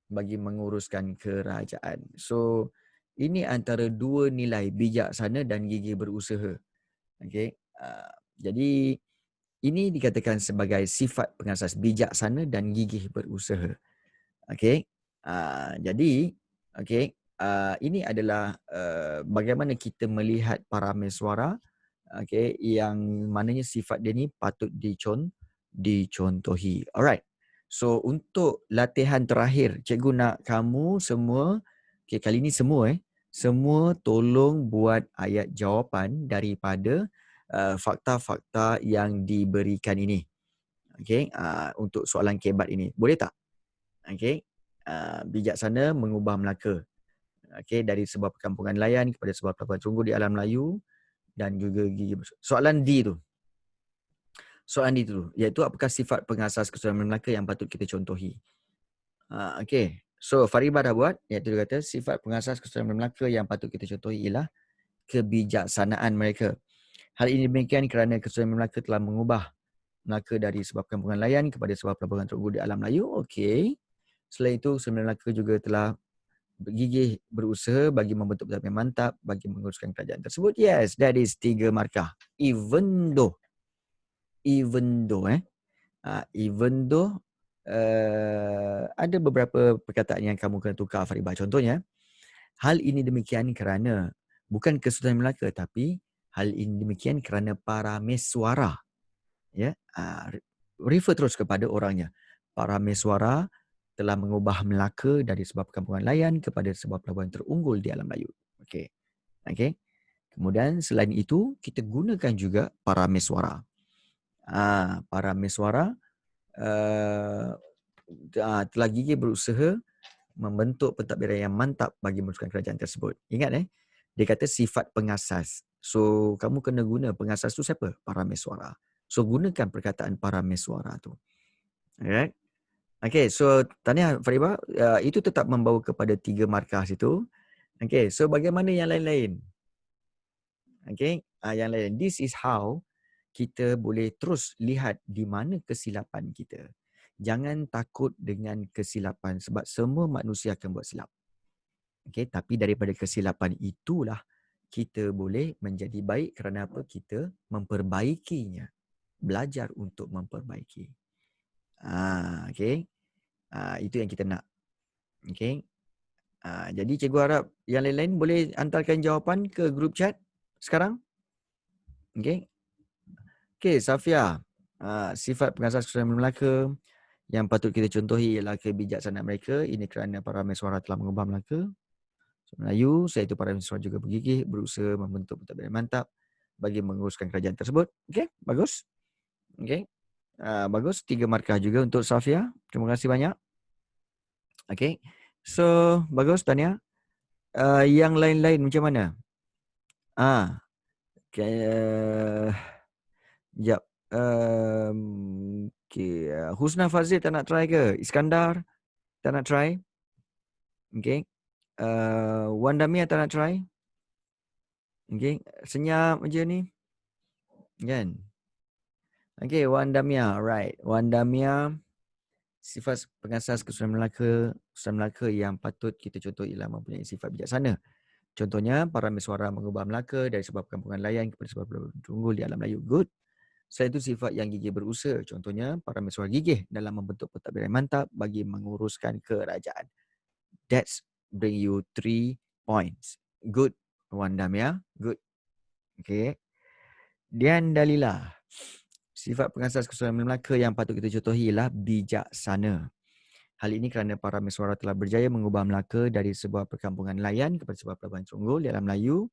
Bagi menguruskan kerajaan. So, ini antara dua nilai, bijaksana dan gigih berusaha. Jadi, ini dikatakan sebagai sifat pengasas, bijaksana dan gigih berusaha. Jadi, ini adalah bagaimana kita melihat parameswara yang mananya sifat dia ni patut dicontohi. Alright. So untuk latihan terakhir, cikgu nak kamu semua, kali ni semua tolong buat ayat jawapan daripada fakta-fakta yang diberikan ini. Untuk soalan kebat ini. Boleh tak? Bijaksana mengubah Melaka. Dari sebuah perkampungan nelayan kepada sebuah pelabuhan terunggu di alam Melayu dan juga gigi berusaha. Soalan D tu. Iaitu apakah sifat pengasas kesultanan Melaka yang patut kita contohi. So Faribah dah buat, iaitu dia kata sifat pengasas kesultanan Melaka yang patut kita contohi ialah kebijaksanaan mereka. Hal ini demikian kerana kesultanan Melaka telah mengubah Melaka dari sebuah perkampungan nelayan kepada sebuah pelabuhan terunggu di alam Melayu. Selain itu, kesultanan Melaka juga telah gigih berusaha bagi membentuk pentadbiran mantap bagi menguruskan kerajaan tersebut. Yes, that is 3 markah. Even though ada beberapa perkataan yang kamu kena tukar, Faribah. Contohnya, hal ini demikian kerana bukan Kesultanan Melaka, tapi hal ini demikian kerana parameswara. Refer terus kepada orangnya. Parameswara telah mengubah Melaka dari sebuah perkampungan nelayan kepada sebuah pelabuhan terunggul di alam Melayu. Kemudian selain itu, kita gunakan juga parameswara. Parameswara telah gigih berusaha membentuk pentadbiran yang mantap bagi menguruskan kerajaan tersebut. Ingat dia kata sifat pengasas. So kamu kena guna pengasas tu siapa? Parameswara. So gunakan perkataan parameswara tu. Alright. So tahniah Faribah, itu tetap membawa kepada 3 markah situ. So bagaimana yang lain-lain? Yang lain. This is how kita boleh terus lihat di mana kesilapan kita. Jangan takut dengan kesilapan sebab semua manusia akan buat silap. Tapi daripada kesilapan itulah kita boleh menjadi baik kerana apa? Kita memperbaikinya. Belajar untuk memperbaiki. Itu yang kita nak. Jadi cikgu harap yang lain-lain boleh hantarkan jawapan ke grup chat sekarang. Safia. Sifat pengasas kesultanan Melaka yang patut kita contohi ialah kebijaksanaan mereka. Ini kerana parameswara telah mengubah Melaka Melayu. Selain itu parameswara juga bergigih berusaha membentuk pentadbiran mantap bagi menguruskan kerajaan tersebut. Bagus. Bagus. 3 markah juga untuk Safia. Terima kasih banyak. So bagus tahniah. Yang lain-lain macam mana? Sekejap. Husna Fazil tak nak try ke? Iskandar tak nak try? Wan Damia tak nak try? Senyap je ni. Kan? Wan Damia. Right. Wan Damia. Sifat pengasas kesultanan Melaka yang patut kita contoh ialah mempunyai sifat bijaksana. Contohnya, parameswara mengubah Melaka dari sebuah perkampungan nelayan kepada sebuah pelabuhan terunggul di alam Melayu. Good. Selain itu sifat yang gigih berusaha. Contohnya, parameswara gigih dalam membentuk pentadbiran mantap bagi menguruskan kerajaan. That's bring you 3 points. Good, Wandam ya. Good. Okay. Dian Dalila. Sifat pengasas kesultanan Melaka yang patut kita contohi ialah bijaksana. Hal ini kerana para mesuara telah berjaya mengubah Melaka dari sebuah perkampungan nelayan kepada sebuah pelabuhan Songgol dalam Melayu.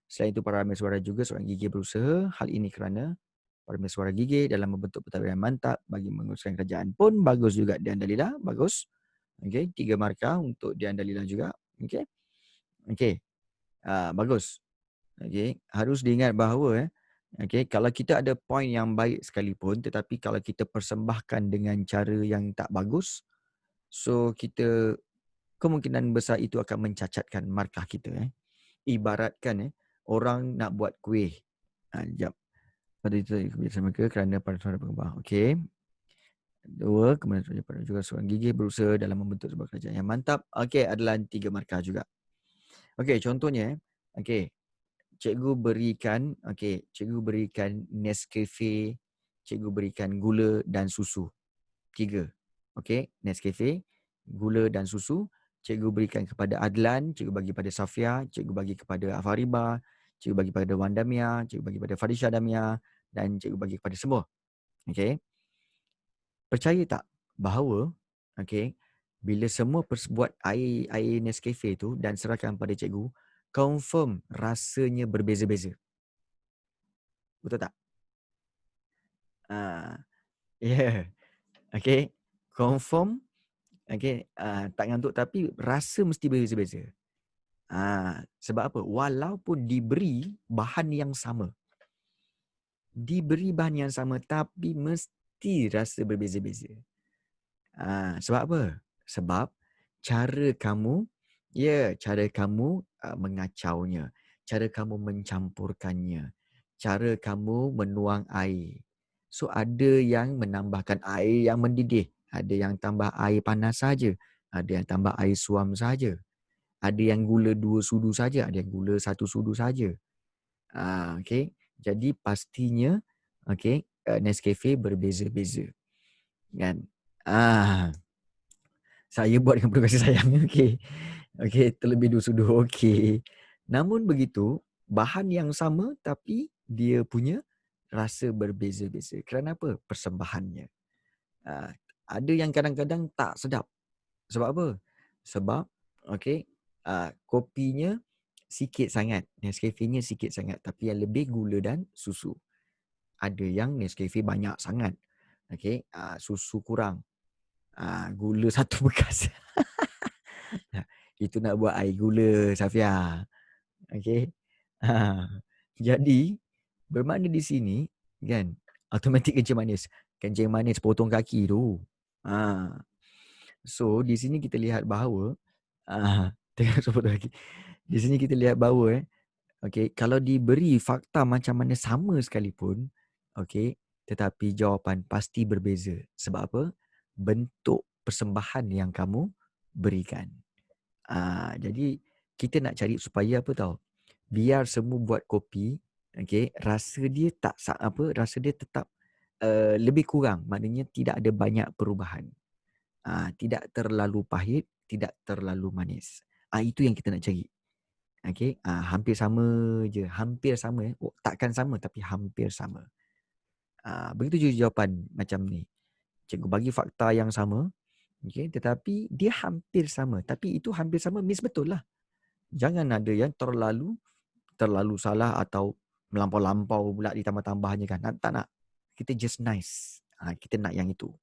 Selain itu, para mesuara juga seorang gigih berusaha. Hal ini kerana para mesuara gigih dalam membentuk pentadbiran mantap bagi menguruskan kerajaan pun bagus juga Dian Dalila. Bagus. Okey, 3 markah untuk Dian Dalila juga. Okey. Okey. Bagus. Okey, harus diingat bahawa kalau kita ada poin yang baik sekalipun tetapi kalau kita persembahkan dengan cara yang tak bagus, so kita kemungkinan besar itu akan mencacatkan markah kita. Ibaratkan orang nak buat kuih. Sekejap. Pada itu kebiasaan mereka kerana para saudara pengubah. Okey. 2, kemudian juga seorang gigih berusaha dalam membentuk sebuah kerajaan yang mantap. Okey, adalah 3 markah juga. Okey, contohnya, cikgu berikan Nescafe, cikgu berikan gula dan susu. 3. Okey, Nescafe, gula dan susu. Cikgu berikan kepada Adlan, cikgu bagi pada Safia, cikgu bagi kepada Afariba, cikgu bagi kepada Wandamia, cikgu bagi kepada Farisha Damia dan cikgu bagi kepada semua. Okey. Percaya tak bahawa bila semua buat air Nescafe tu dan serahkan pada cikgu, confirm rasanya berbeza-beza. Betul tak? Yeah. Okey. Confirm. Tak ngantuk tapi rasa mesti berbeza-beza. Sebab apa? Walaupun diberi bahan yang sama. Tapi mesti rasa berbeza-beza. Sebab apa? Sebab cara kamu mengacaunya, cara kamu mencampurkannya, cara kamu menuang air. So ada yang menambahkan air yang mendidih, ada yang tambah air panas saja, ada yang tambah air suam saja. Ada yang gula 2 sudu saja, ada yang gula 1 sudu saja. Okey. Jadi pastinya Nescafe berbeza-beza. Kan? Saya buat dengan penuh kasih sayang. Okey, terlebih 2 sudu. Okey. Namun begitu, bahan yang sama tapi dia punya rasa berbeza-beza. Kerana apa? Persembahannya. Ada yang kadang-kadang tak sedap. Sebab apa? Sebab kopinya sikit sangat, Nescafe-nya sikit sangat, tapi yang lebih gula dan susu. Ada yang Nescafe banyak sangat. Susu kurang. Gula 1 bekas. Itu nak buat air gula, Safia. Okey. Jadi bermakna di sini kan automatik kencing manis. Kencing manis potong kaki tu. So di sini kita lihat bahawa tengok potong kaki. Di sini kita lihat bahawa kalau diberi fakta macam mana sama sekalipun, tetapi jawapan pasti berbeza. Sebab apa? Bentuk persembahan yang kamu berikan. Jadi kita nak cari supaya apa tahu? Biar semua buat kopi, rasa dia rasa dia tetap lebih kurang, maknanya tidak ada banyak perubahan. Tidak terlalu pahit, tidak terlalu manis. Itu yang kita nak cari. Hampir sama je, hampir sama. Takkan sama tapi hampir sama. Begitu juga jawapan macam ni. Cikgu bagi fakta yang sama, tetapi dia hampir sama. Tapi itu hampir sama means betul lah. Jangan ada yang terlalu salah atau melampau-lampau pula ditambah-tambahnya kan. Tak nak. Kita just nice. Kita nak yang itu.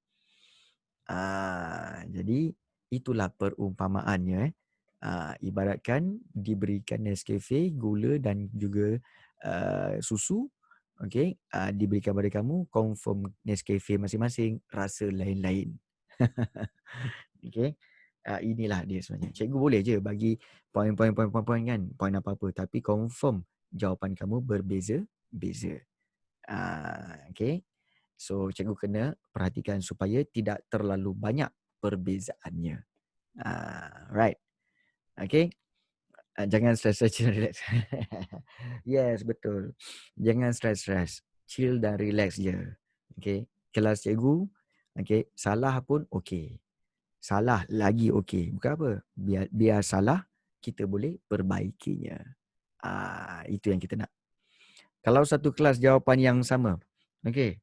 Jadi itulah perumpamaannya. Ibaratkan diberikan Nescafe, gula dan juga susu. Diberikan pada kamu, confirm Nescafe masing-masing, rasa lain-lain. Inilah dia sebenarnya. Cikgu boleh je bagi poin kan, poin apa-apa, tapi confirm jawapan kamu berbeza-beza. So cikgu kena perhatikan supaya tidak terlalu banyak perbezaannya. Right. Jangan stress, chill dan relax. Yes, betul. Jangan stress. Chill dan relax je. Kelas cikgu, salah pun okey. Salah lagi okey. Bukan apa? Biar salah, kita boleh perbaikinya. Itu yang kita nak. Kalau satu kelas jawapan yang sama. Okey.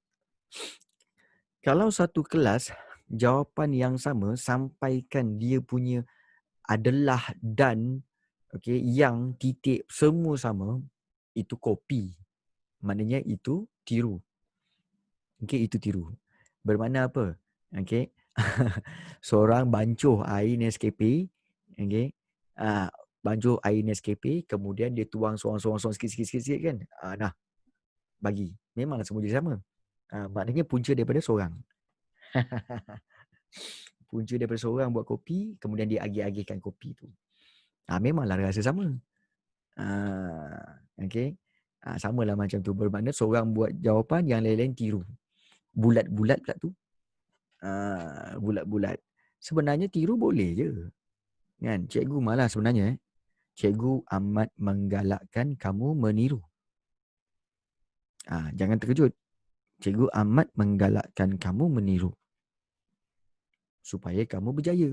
Kalau satu kelas jawapan yang sama, sampaikan dia punya adalah dan, okey, yang, titik, semua sama, itu kopi. Maknanya itu tiru. Okey, itu tiru. Bermakna apa? Okey. Seorang bancuh air Nescafe, okey. Bancuh air Nescafe, kemudian dia tuang sorang sikit-sikit kan. Nah, bagi. Memanglah semua je sama. Maknanya punca daripada seorang. Punca daripada seorang buat kopi, kemudian dia agih-agihkan kopi tu. Memanglah rasa sama. Okey. Samalah macam tu. Bermakna seorang buat jawapan, yang lain-lain tiru. Bulat-bulat pula tu. Bulat-bulat. Sebenarnya tiru boleh je. Kan? Cikgu malah sebenarnya, cikgu amat menggalakkan kamu meniru. Jangan terkejut. Cikgu amat menggalakkan kamu meniru. Supaya kamu berjaya.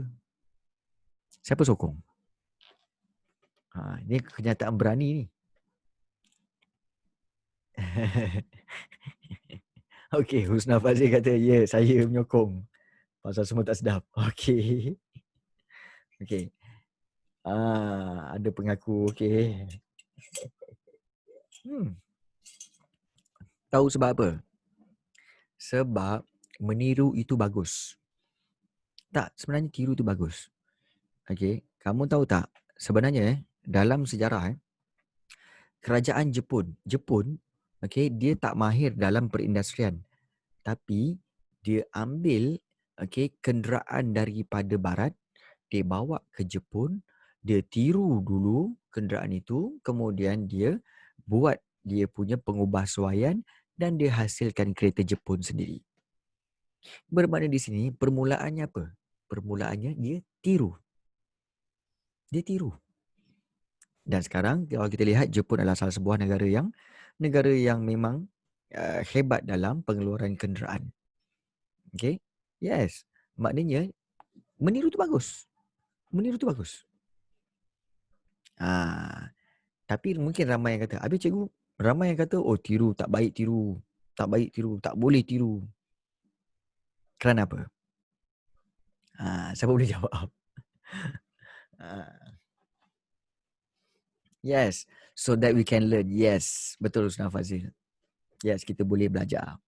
Siapa sokong? Ini kenyataan berani ni. Okey, Husna Fazil kata, ya, saya menyokong. Pasal semua tak sedap. Okey. Okey. Ada pengaku. Okey. Tahu sebab apa? Sebab meniru itu bagus. Tak, sebenarnya tiru itu bagus. Okey, kamu tahu tak? Sebenarnya dalam sejarah kerajaan Jepun, okey, dia tak mahir dalam perindustrian. Tapi dia ambil kenderaan daripada barat, dia bawa ke Jepun, dia tiru dulu kenderaan itu, kemudian dia buat dia punya pengubahsuaian dan dia hasilkan kereta Jepun sendiri. Bermakna di sini permulaannya apa? Permulaannya dia tiru. Dia tiru. Dan sekarang kalau kita lihat, Jepun adalah salah sebuah negara yang memang hebat dalam pengeluaran kenderaan. Okay? Yes. Maknanya meniru tu bagus. Meniru tu bagus. Tapi mungkin ramai yang kata, habis cikgu, ramai yang kata, oh tiru, tak baik tiru. Tak baik tiru, tak boleh tiru. Kerana apa? Siapa boleh jawab? Yes, so that we can learn. Yes, betul Ustaz Fazil. Yes, kita boleh belajar.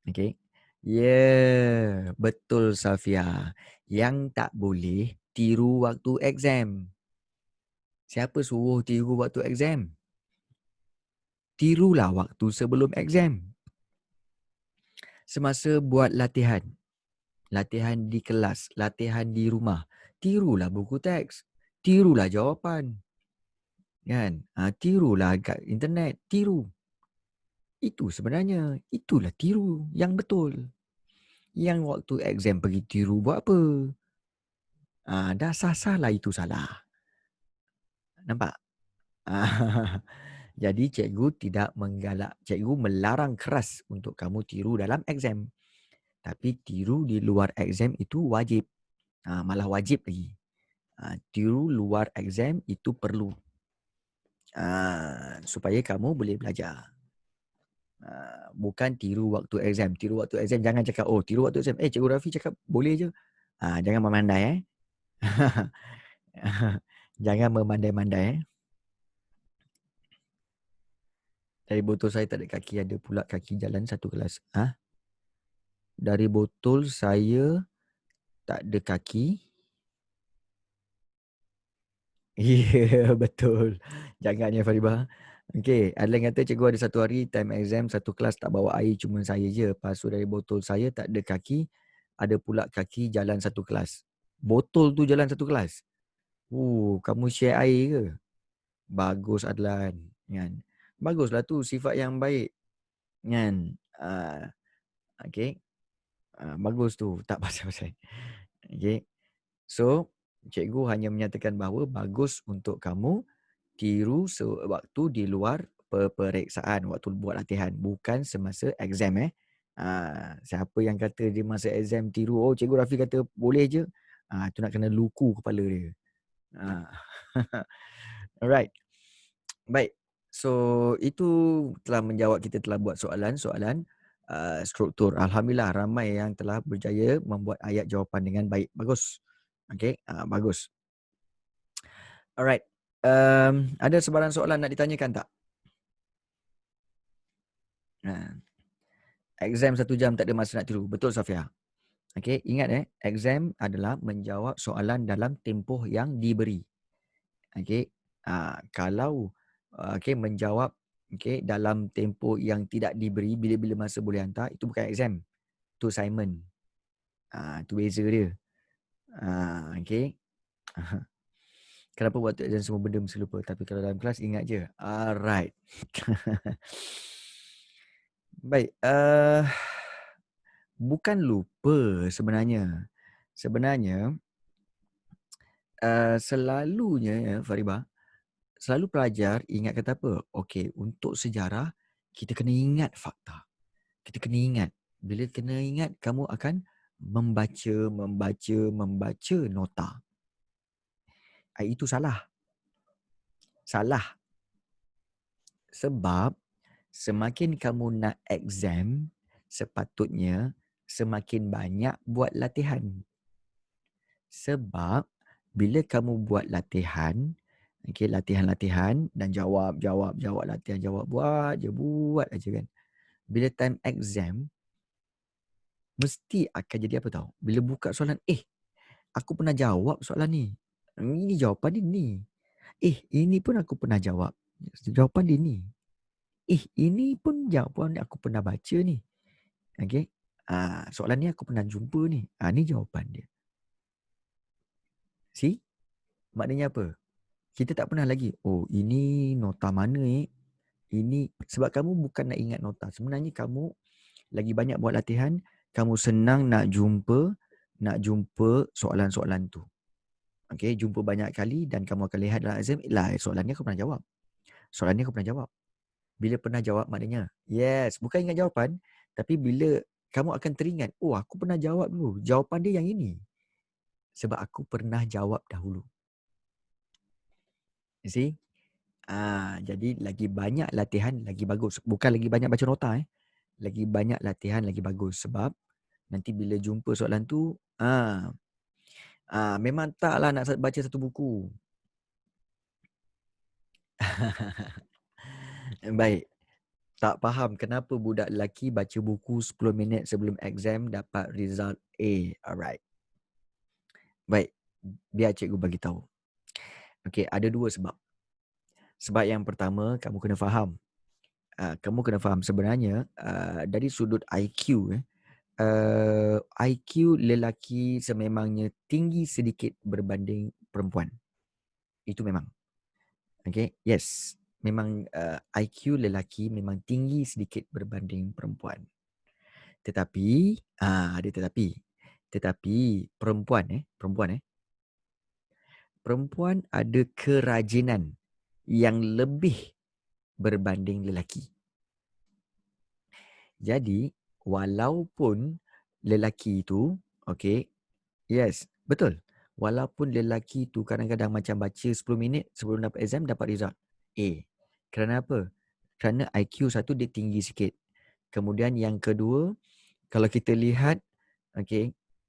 Okay. Yeah, betul Safia. Yang tak boleh tiru waktu exam. Siapa suruh tiru waktu exam? Tirulah waktu sebelum exam. Semasa buat latihan. Latihan di kelas, latihan di rumah. Tirulah buku teks. Tirulah jawapan. Kan? Tirulah kat internet. Tiru. Itu sebenarnya. Itulah tiru yang betul. Yang waktu exam pergi tiru buat apa? Dah sah-sah lah itu salah. Nampak? Jadi cikgu tidak menggalak. Cikgu melarang keras untuk kamu tiru dalam exam. Tapi tiru di luar exam itu wajib. Malah wajib lagi. Tiru luar exam itu perlu. Supaya kamu boleh belajar. Bukan tiru waktu exam. Tiru waktu exam jangan cakap, oh tiru waktu exam. Cikgu Rafi cakap boleh je. Jangan memandai. Jangan memandai-mandai. Dari botol saya tak ada kaki, ada pula kaki jalan satu kelas. Dari botol saya tak ada kaki. Ya, betul. Jangan ya Faribah. Okey, Adlan kata cikgu ada satu hari time exam, satu kelas tak bawa air, cuma saya je. Lepas tu dari botol saya tak ada kaki, ada pula kaki jalan satu kelas. Botol tu jalan satu kelas. Kamu share air ke? Bagus Adlan. Kan? Baguslah tu sifat yang baik. Kan? Okey. Bagus tu. Tak pasal-pasal. Okey. So, cikgu hanya menyatakan bahawa bagus untuk kamu tiru sewaktu di luar peperiksaan, waktu buat latihan. Bukan semasa exam. Siapa yang kata dia masa exam tiru, oh cikgu Rafi kata boleh je. Tu nak kena luku kepala dia. Alright. Baik. So itu telah menjawab, kita telah buat soalan-soalan struktur. Alhamdulillah ramai yang telah berjaya membuat ayat jawapan dengan baik. Bagus. Okey, bagus. Alright. Ada sebarang soalan nak ditanyakan tak? Exam 1 jam tak ada masa nak tiru. Betul Safia? Okey, ingat exam adalah menjawab soalan dalam tempoh yang diberi. Okey. Kalau menjawab dalam tempoh yang tidak diberi, bila-bila masa boleh hantar, itu bukan exam. Itu assignment. Itu beza dia. Okey. Kenapa buat exam semua benda mesti lupa, tapi kalau dalam kelas ingat je. Alright. Baik, bukan lupa sebenarnya. Sebenarnya selalunya Faribah, selalu pelajar ingat kata apa? Okey, untuk sejarah kita kena ingat fakta. Kita kena ingat. Bila kena ingat, kamu akan membaca nota. Itu salah. Salah. Sebab semakin kamu nak exam, sepatutnya semakin banyak buat latihan. Sebab bila kamu buat latihan, latihan dan jawab latihan, buat aja kan. Bila time exam, mesti akan jadi apa tahu? Bila buka soalan, aku pernah jawab soalan ni. Ini jawapan dia ni. Ini pun aku pernah jawab. Jawapan dia ni. Ini pun jawapan aku pernah baca ni. Okey. Soalan ni aku pernah jumpa ni. Ni jawapan dia. See? Maknanya apa? Kita tak pernah lagi, ini nota mana Ini sebab kamu bukan nak ingat nota. Sebenarnya kamu lagi banyak buat latihan, kamu senang nak jumpa soalan-soalan tu. Okey, jumpa banyak kali dan kamu akan lihat dalam exam, soalan ni aku pernah jawab. Soalan ni aku pernah jawab. Bila pernah jawab maknanya, yes, bukan ingat jawapan, tapi bila kamu akan teringat, aku pernah jawab dulu. Jawapan dia yang ini. Sebab aku pernah jawab dahulu. You see? Jadi lagi banyak latihan, lagi bagus. Bukan lagi banyak baca nota. Lagi banyak latihan, lagi bagus. Sebab nanti bila jumpa soalan tu, memang taklah nak baca satu buku. Baik. Tak faham kenapa budak lelaki baca buku 10 minit sebelum exam dapat result A. Alright. Baik. Biar cikgu bagi tahu. Okey, ada 2 sebab. Sebab yang pertama, kamu kena faham. Kamu kena faham sebenarnya dari sudut IQ, IQ lelaki sememangnya tinggi sedikit berbanding perempuan. Itu memang. Okay? Yes. Memang IQ lelaki memang tinggi sedikit berbanding perempuan. Tetapi, ada tetapi. Tetapi perempuan ada kerajinan yang lebih berbanding lelaki. Jadi, walaupun lelaki itu, yes, betul. Walaupun lelaki itu kadang-kadang macam baca 10 minit sebelum dapat exam, dapat result A. Kerana apa? Kerana IQ satu dia tinggi sikit. Kemudian yang kedua, kalau kita lihat,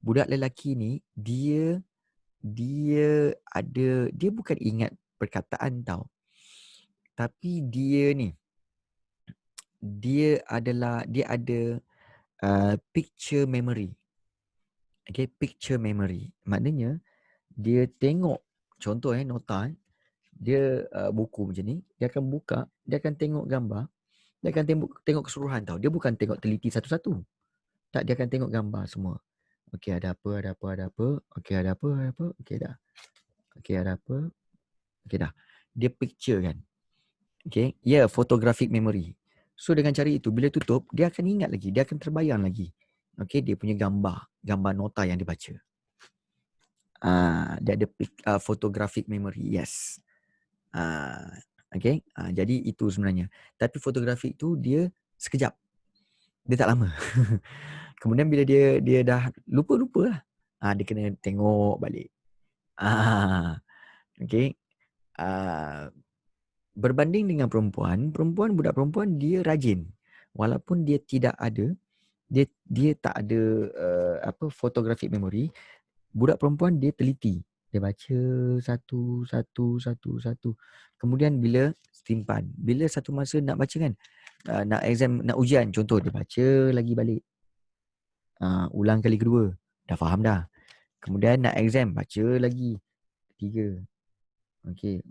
budak lelaki ni, dia bukan ingat perkataan tau. Tapi dia ada picture memory. Picture memory. Maknanya dia tengok, contoh nota, dia buku macam ni, dia akan buka, dia akan tengok gambar, dia akan tengok keseluruhan tau. Dia bukan tengok teliti satu-satu. Tak, dia akan tengok gambar semua. Ada apa. Ada apa. Dah. Dia picture kan. Photographic memory. So dengan cara itu, bila tutup, dia akan ingat lagi, dia akan terbayang lagi. Dia punya gambar nota yang dibaca. Dia ada photographic memory, yes. Jadi itu sebenarnya. Tapi photographic tu dia sekejap. Dia tak lama. Kemudian bila dia dah lupa lah. Dia kena tengok balik. Berbanding dengan perempuan, budak perempuan dia rajin. Walaupun dia tidak ada, dia tak ada photographic memory, budak perempuan dia teliti. Dia baca satu. Kemudian bila simpan. Bila satu masa nak baca kan, nak exam, nak ujian contoh, dia baca lagi balik. Ulang kali kedua, dah faham dah. Kemudian nak exam, baca lagi. Ketiga. Okey.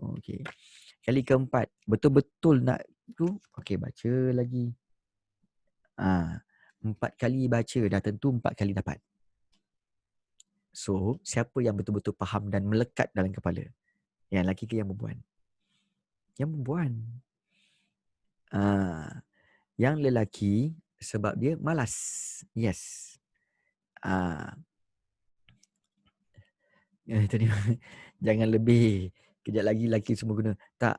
Kali keempat, betul-betul nak tu, okey, baca lagi. 4 kali baca, dah tentu 4 kali dapat. So, siapa yang betul-betul faham dan melekat dalam kepala? Yang lelaki ke yang perempuan? Yang perempuan. Yang lelaki sebab dia malas. Yes. Tadi jangan lebih. Kejap lagi lelaki semua guna. Tak.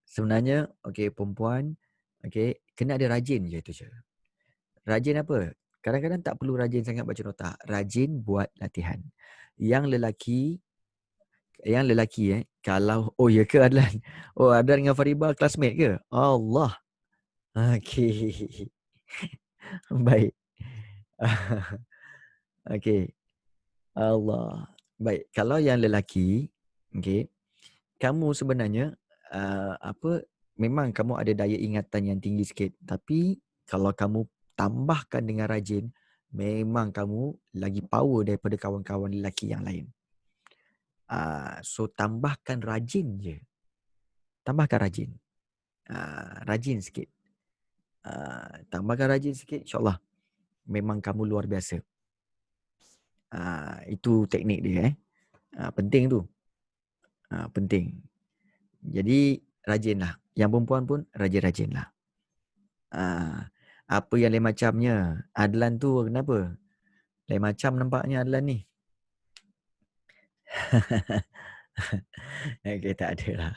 Sebenarnya, okey, perempuan, okey, kena ada rajin je tu je. Rajin apa? Kadang-kadang tak perlu rajin sangat baca nota. Rajin buat latihan. Yang lelaki kalau, ya ke Adlan? Adlan dengan Fariba classmate ke? Allah. Okey. Baik. Okey. Allah. Baik, kalau yang lelaki, okey, kamu sebenarnya memang kamu ada daya ingatan yang tinggi sikit, tapi kalau kamu tambahkan dengan rajin, memang kamu lagi power daripada kawan-kawan lelaki yang lain. So tambahkan rajin je. Tambahkan rajin. Rajin sikit. Tambahkan rajin sikit, insyaAllah memang kamu luar biasa. Itu teknik dia. Penting tu. Penting. Jadi rajinlah. Yang perempuan pun rajin-rajinlah. Apa yang lain macamnya? Adlan tu kenapa? Lain macam nampaknya Adlan ni. Okay, tak ada lah.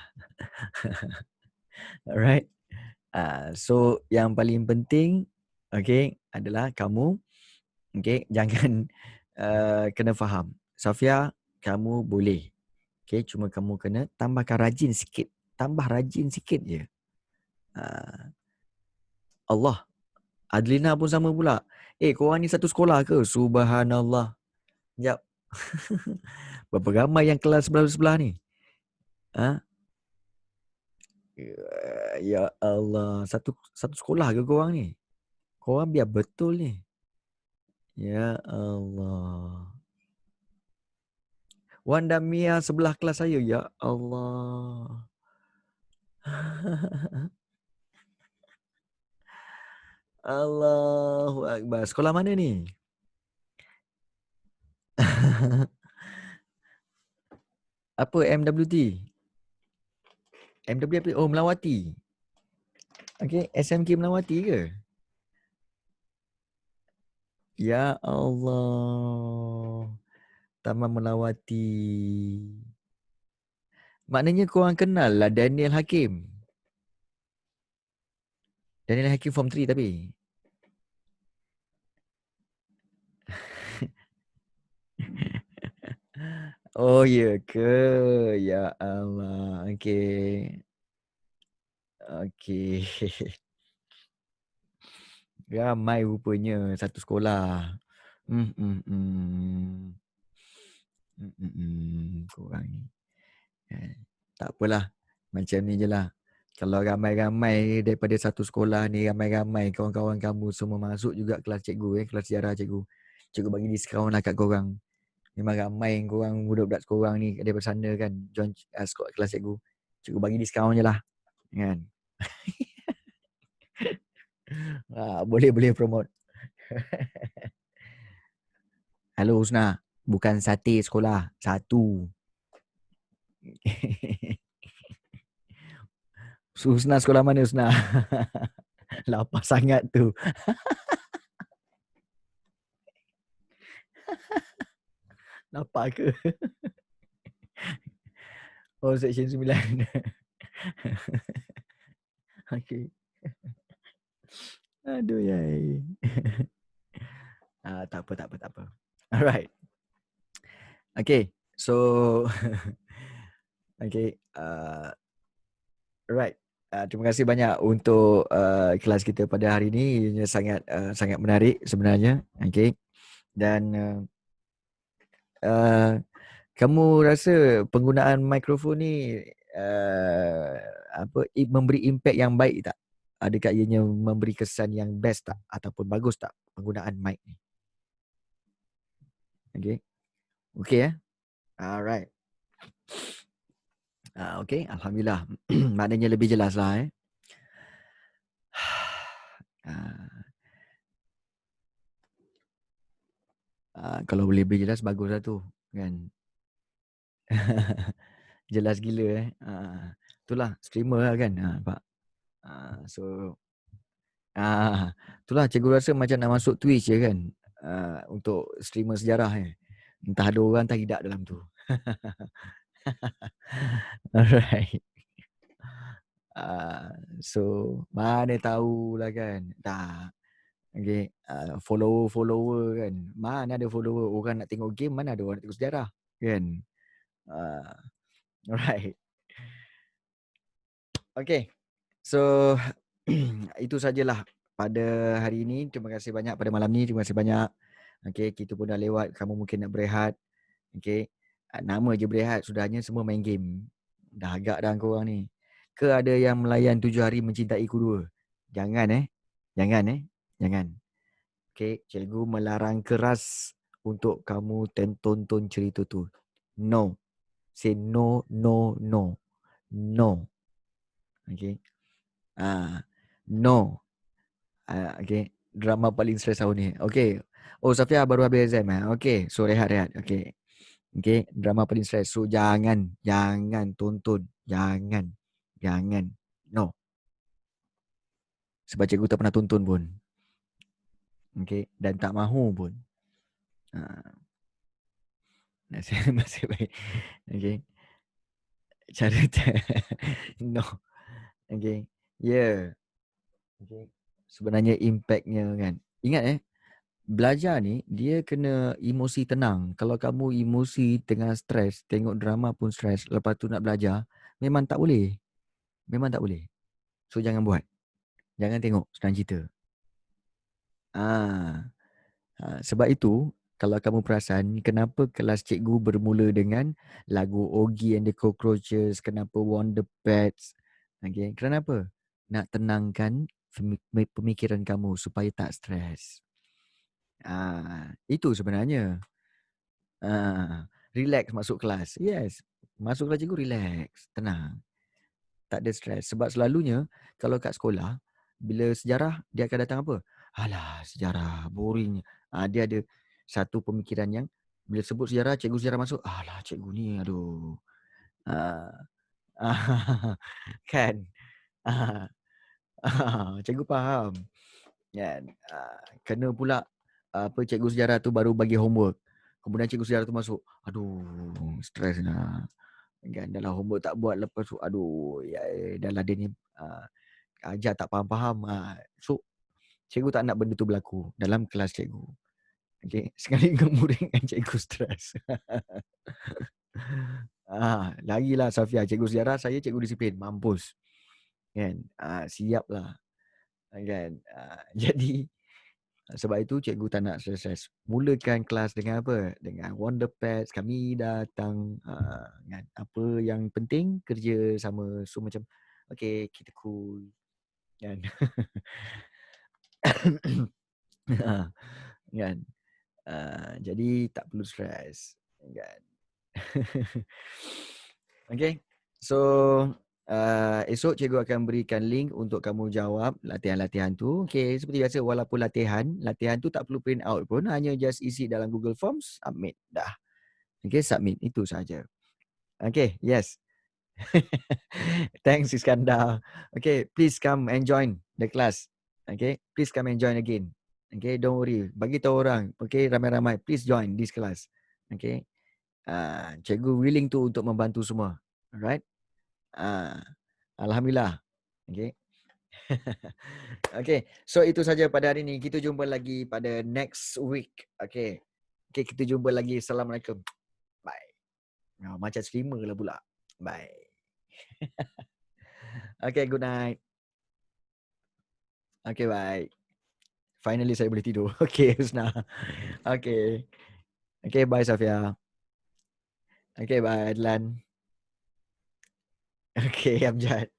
Alright. So yang paling penting, okay, adalah kamu, okay, jangan kena faham. Safia, kamu boleh. Okay, cuma kamu kena tambahkan rajin sikit. Tambah rajin sikit je. Allah. Adlina pun sama pula. Korang ni satu sekolah ke? Subhanallah. Sekejap. Berapa ramai yang kelas sebelah-sebelah ni? Ya Allah. Satu sekolah ke korang ni? Korang biar betul ni. Ya Allah. Wanda Mia sebelah kelas saya. Ya Allah. Allahu Akbar. Sekolah mana ni? Apa MWT? MWT apa? Melawati. Okay, SMK Melawati ke? Ya Allah. Taman Melawati. Maknanya korang kenal lah Daniel Hakim. Daniel Hakim form 3 tapi. Oh ya ke? Ya Allah. Okey. Ramai rupanya satu sekolah. Korang ni. Tak apalah. Macam ni je lah. Kalau ramai-ramai daripada satu sekolah ni, ramai-ramai kawan-kawan kamu semua masuk juga kelas cikgu, kelas sejarah cikgu. Cikgu bagi diskaun lah kat korang. Memang ramai korang, budak-budak korang ni daripada sana kan, join kelas cikgu. Cikgu bagi diskaun je lah. Kan? Boleh promote. Hello Husna. Bukan sate sekolah. Satu. Husna sekolah mana Husna? Lapar sangat tu. Lapar ke? Oh, section 9. Okey. Aduh yai. Tak apa. Alright. Okay. So Okay. Alright. Terima kasih banyak untuk kelas kita pada hari ini. Ianya sangat menarik sebenarnya. Okay. Dan kamu rasa penggunaan mikrofon ni memberi impact yang baik tak? Adakah ianya memberi kesan yang best tak? Ataupun bagus tak penggunaan mic ni? Okay. Okay Alright. Okay. Alhamdulillah. Maknanya lebih jelas lah kalau boleh lebih jelas bagus lah tu kan. Jelas gila itulah streamer lah kan. Nampak. So itulah cikgu rasa macam nak masuk Twitch je kan. Untuk streamer sejarah entah ada orang entah tidak dalam tu. Alright. So mana tahulah kan. Tak. Okay. Follower kan. Mana ada follower. Orang nak tengok game, mana ada orang nak tengok sejarah kan. Alright. Okay. So itu sajalah pada hari ini. Terima kasih banyak pada malam ni. Terima kasih banyak. Okay. Kita pun dah lewat. Kamu mungkin nak berehat. Okay. Nama je berehat. Sudahnya semua main game. Dah agak dah korang ni. Ke ada yang melayan 7 hari mencintaiku 2? Jangan Jangan. Okay. Cikgu melarang keras untuk kamu tonton cerita tu. No. Say no. No. Okay. No. Okay. Drama paling stres tahun ni. Okay. Oh, Safia baru habis exam Okay. So rehat. Okay. Okay. Drama paling stres. So jangan tonton. Jangan. No. Sebab cikgu tak pernah tonton pun. Okay. Dan tak mahu pun. Masih baik. Okay. Cara no. Okay. Yeah. Okay. Sebenarnya impactnya kan. Ingat belajar ni dia kena emosi tenang. Kalau kamu emosi tengah stres, tengok drama pun stres, lepas tu nak belajar, memang tak boleh. So jangan buat. Jangan tengok senang cerita. Sebab itu kalau kamu perasan kenapa kelas cikgu bermula dengan lagu Oogie and the Cockroaches, kenapa Wonder Pets. Okay. Kenapa? Nak tenangkan pemikiran kamu supaya tak stres. Itu sebenarnya. Relax masuk kelas. Yes. Masuk kelas cikgu relax. Tenang. Tak ada stres. Sebab selalunya kalau kat sekolah, bila sejarah, dia akan datang apa? Alah, sejarah. Boring. Dia ada satu pemikiran yang bila sebut sejarah, cikgu sejarah masuk. Alah, cikgu ni aduh. Kan? Cikgu faham. Kan? Kena pula cikgu sejarah tu baru bagi homework. Kemudian cikgu sejarah tu masuk. Aduh, stres lah. Kan dalam homework tak buat, lepas tu aduh, dah lah dia ni ajar tak faham-faham. So cikgu tak nak benda tu berlaku dalam kelas cikgu. Okay. Sekali murid dengan cikgu stres. Lagilah Safia, cikgu sejarah, saya cikgu disiplin. Mampus. Kan? Siaplah. Kan? Jadi sebab itu cikgu tak nak stres. Mulakan kelas dengan apa? Dengan Wonder Pets. Kami datang kan? Apa yang penting kerja sama. So macam okay, kita cool. Kan? Kan? Jadi tak perlu stres. Kan? Okay. So esok cikgu akan berikan link untuk kamu jawab latihan-latihan tu. Okay, seperti biasa walaupun latihan tu tak perlu print out pun, hanya just isi dalam Google Forms, submit dah. Okay, submit itu saja. Okay, yes. Thanks Iskandar. Okay, please come and join the class. Okay, please come and join again. Okay, don't worry. Bagi tahu orang. Okay, ramai-ramai. Please join this class. Okay. Cikgu willing tu untuk membantu semua. Alright. Alhamdulillah. Okay. Okay. So itu saja pada hari ini. Kita jumpa lagi pada next week. Okay. Okay, kita jumpa lagi. Assalamualaikum. Bye. Macam streamer lah pula. Bye. Okay, good night. Okay, bye. Finally saya boleh tidur. Okay, Husna. Okay. Okay, bye Safia. Okay, bye Adlan. Okay, Amjad.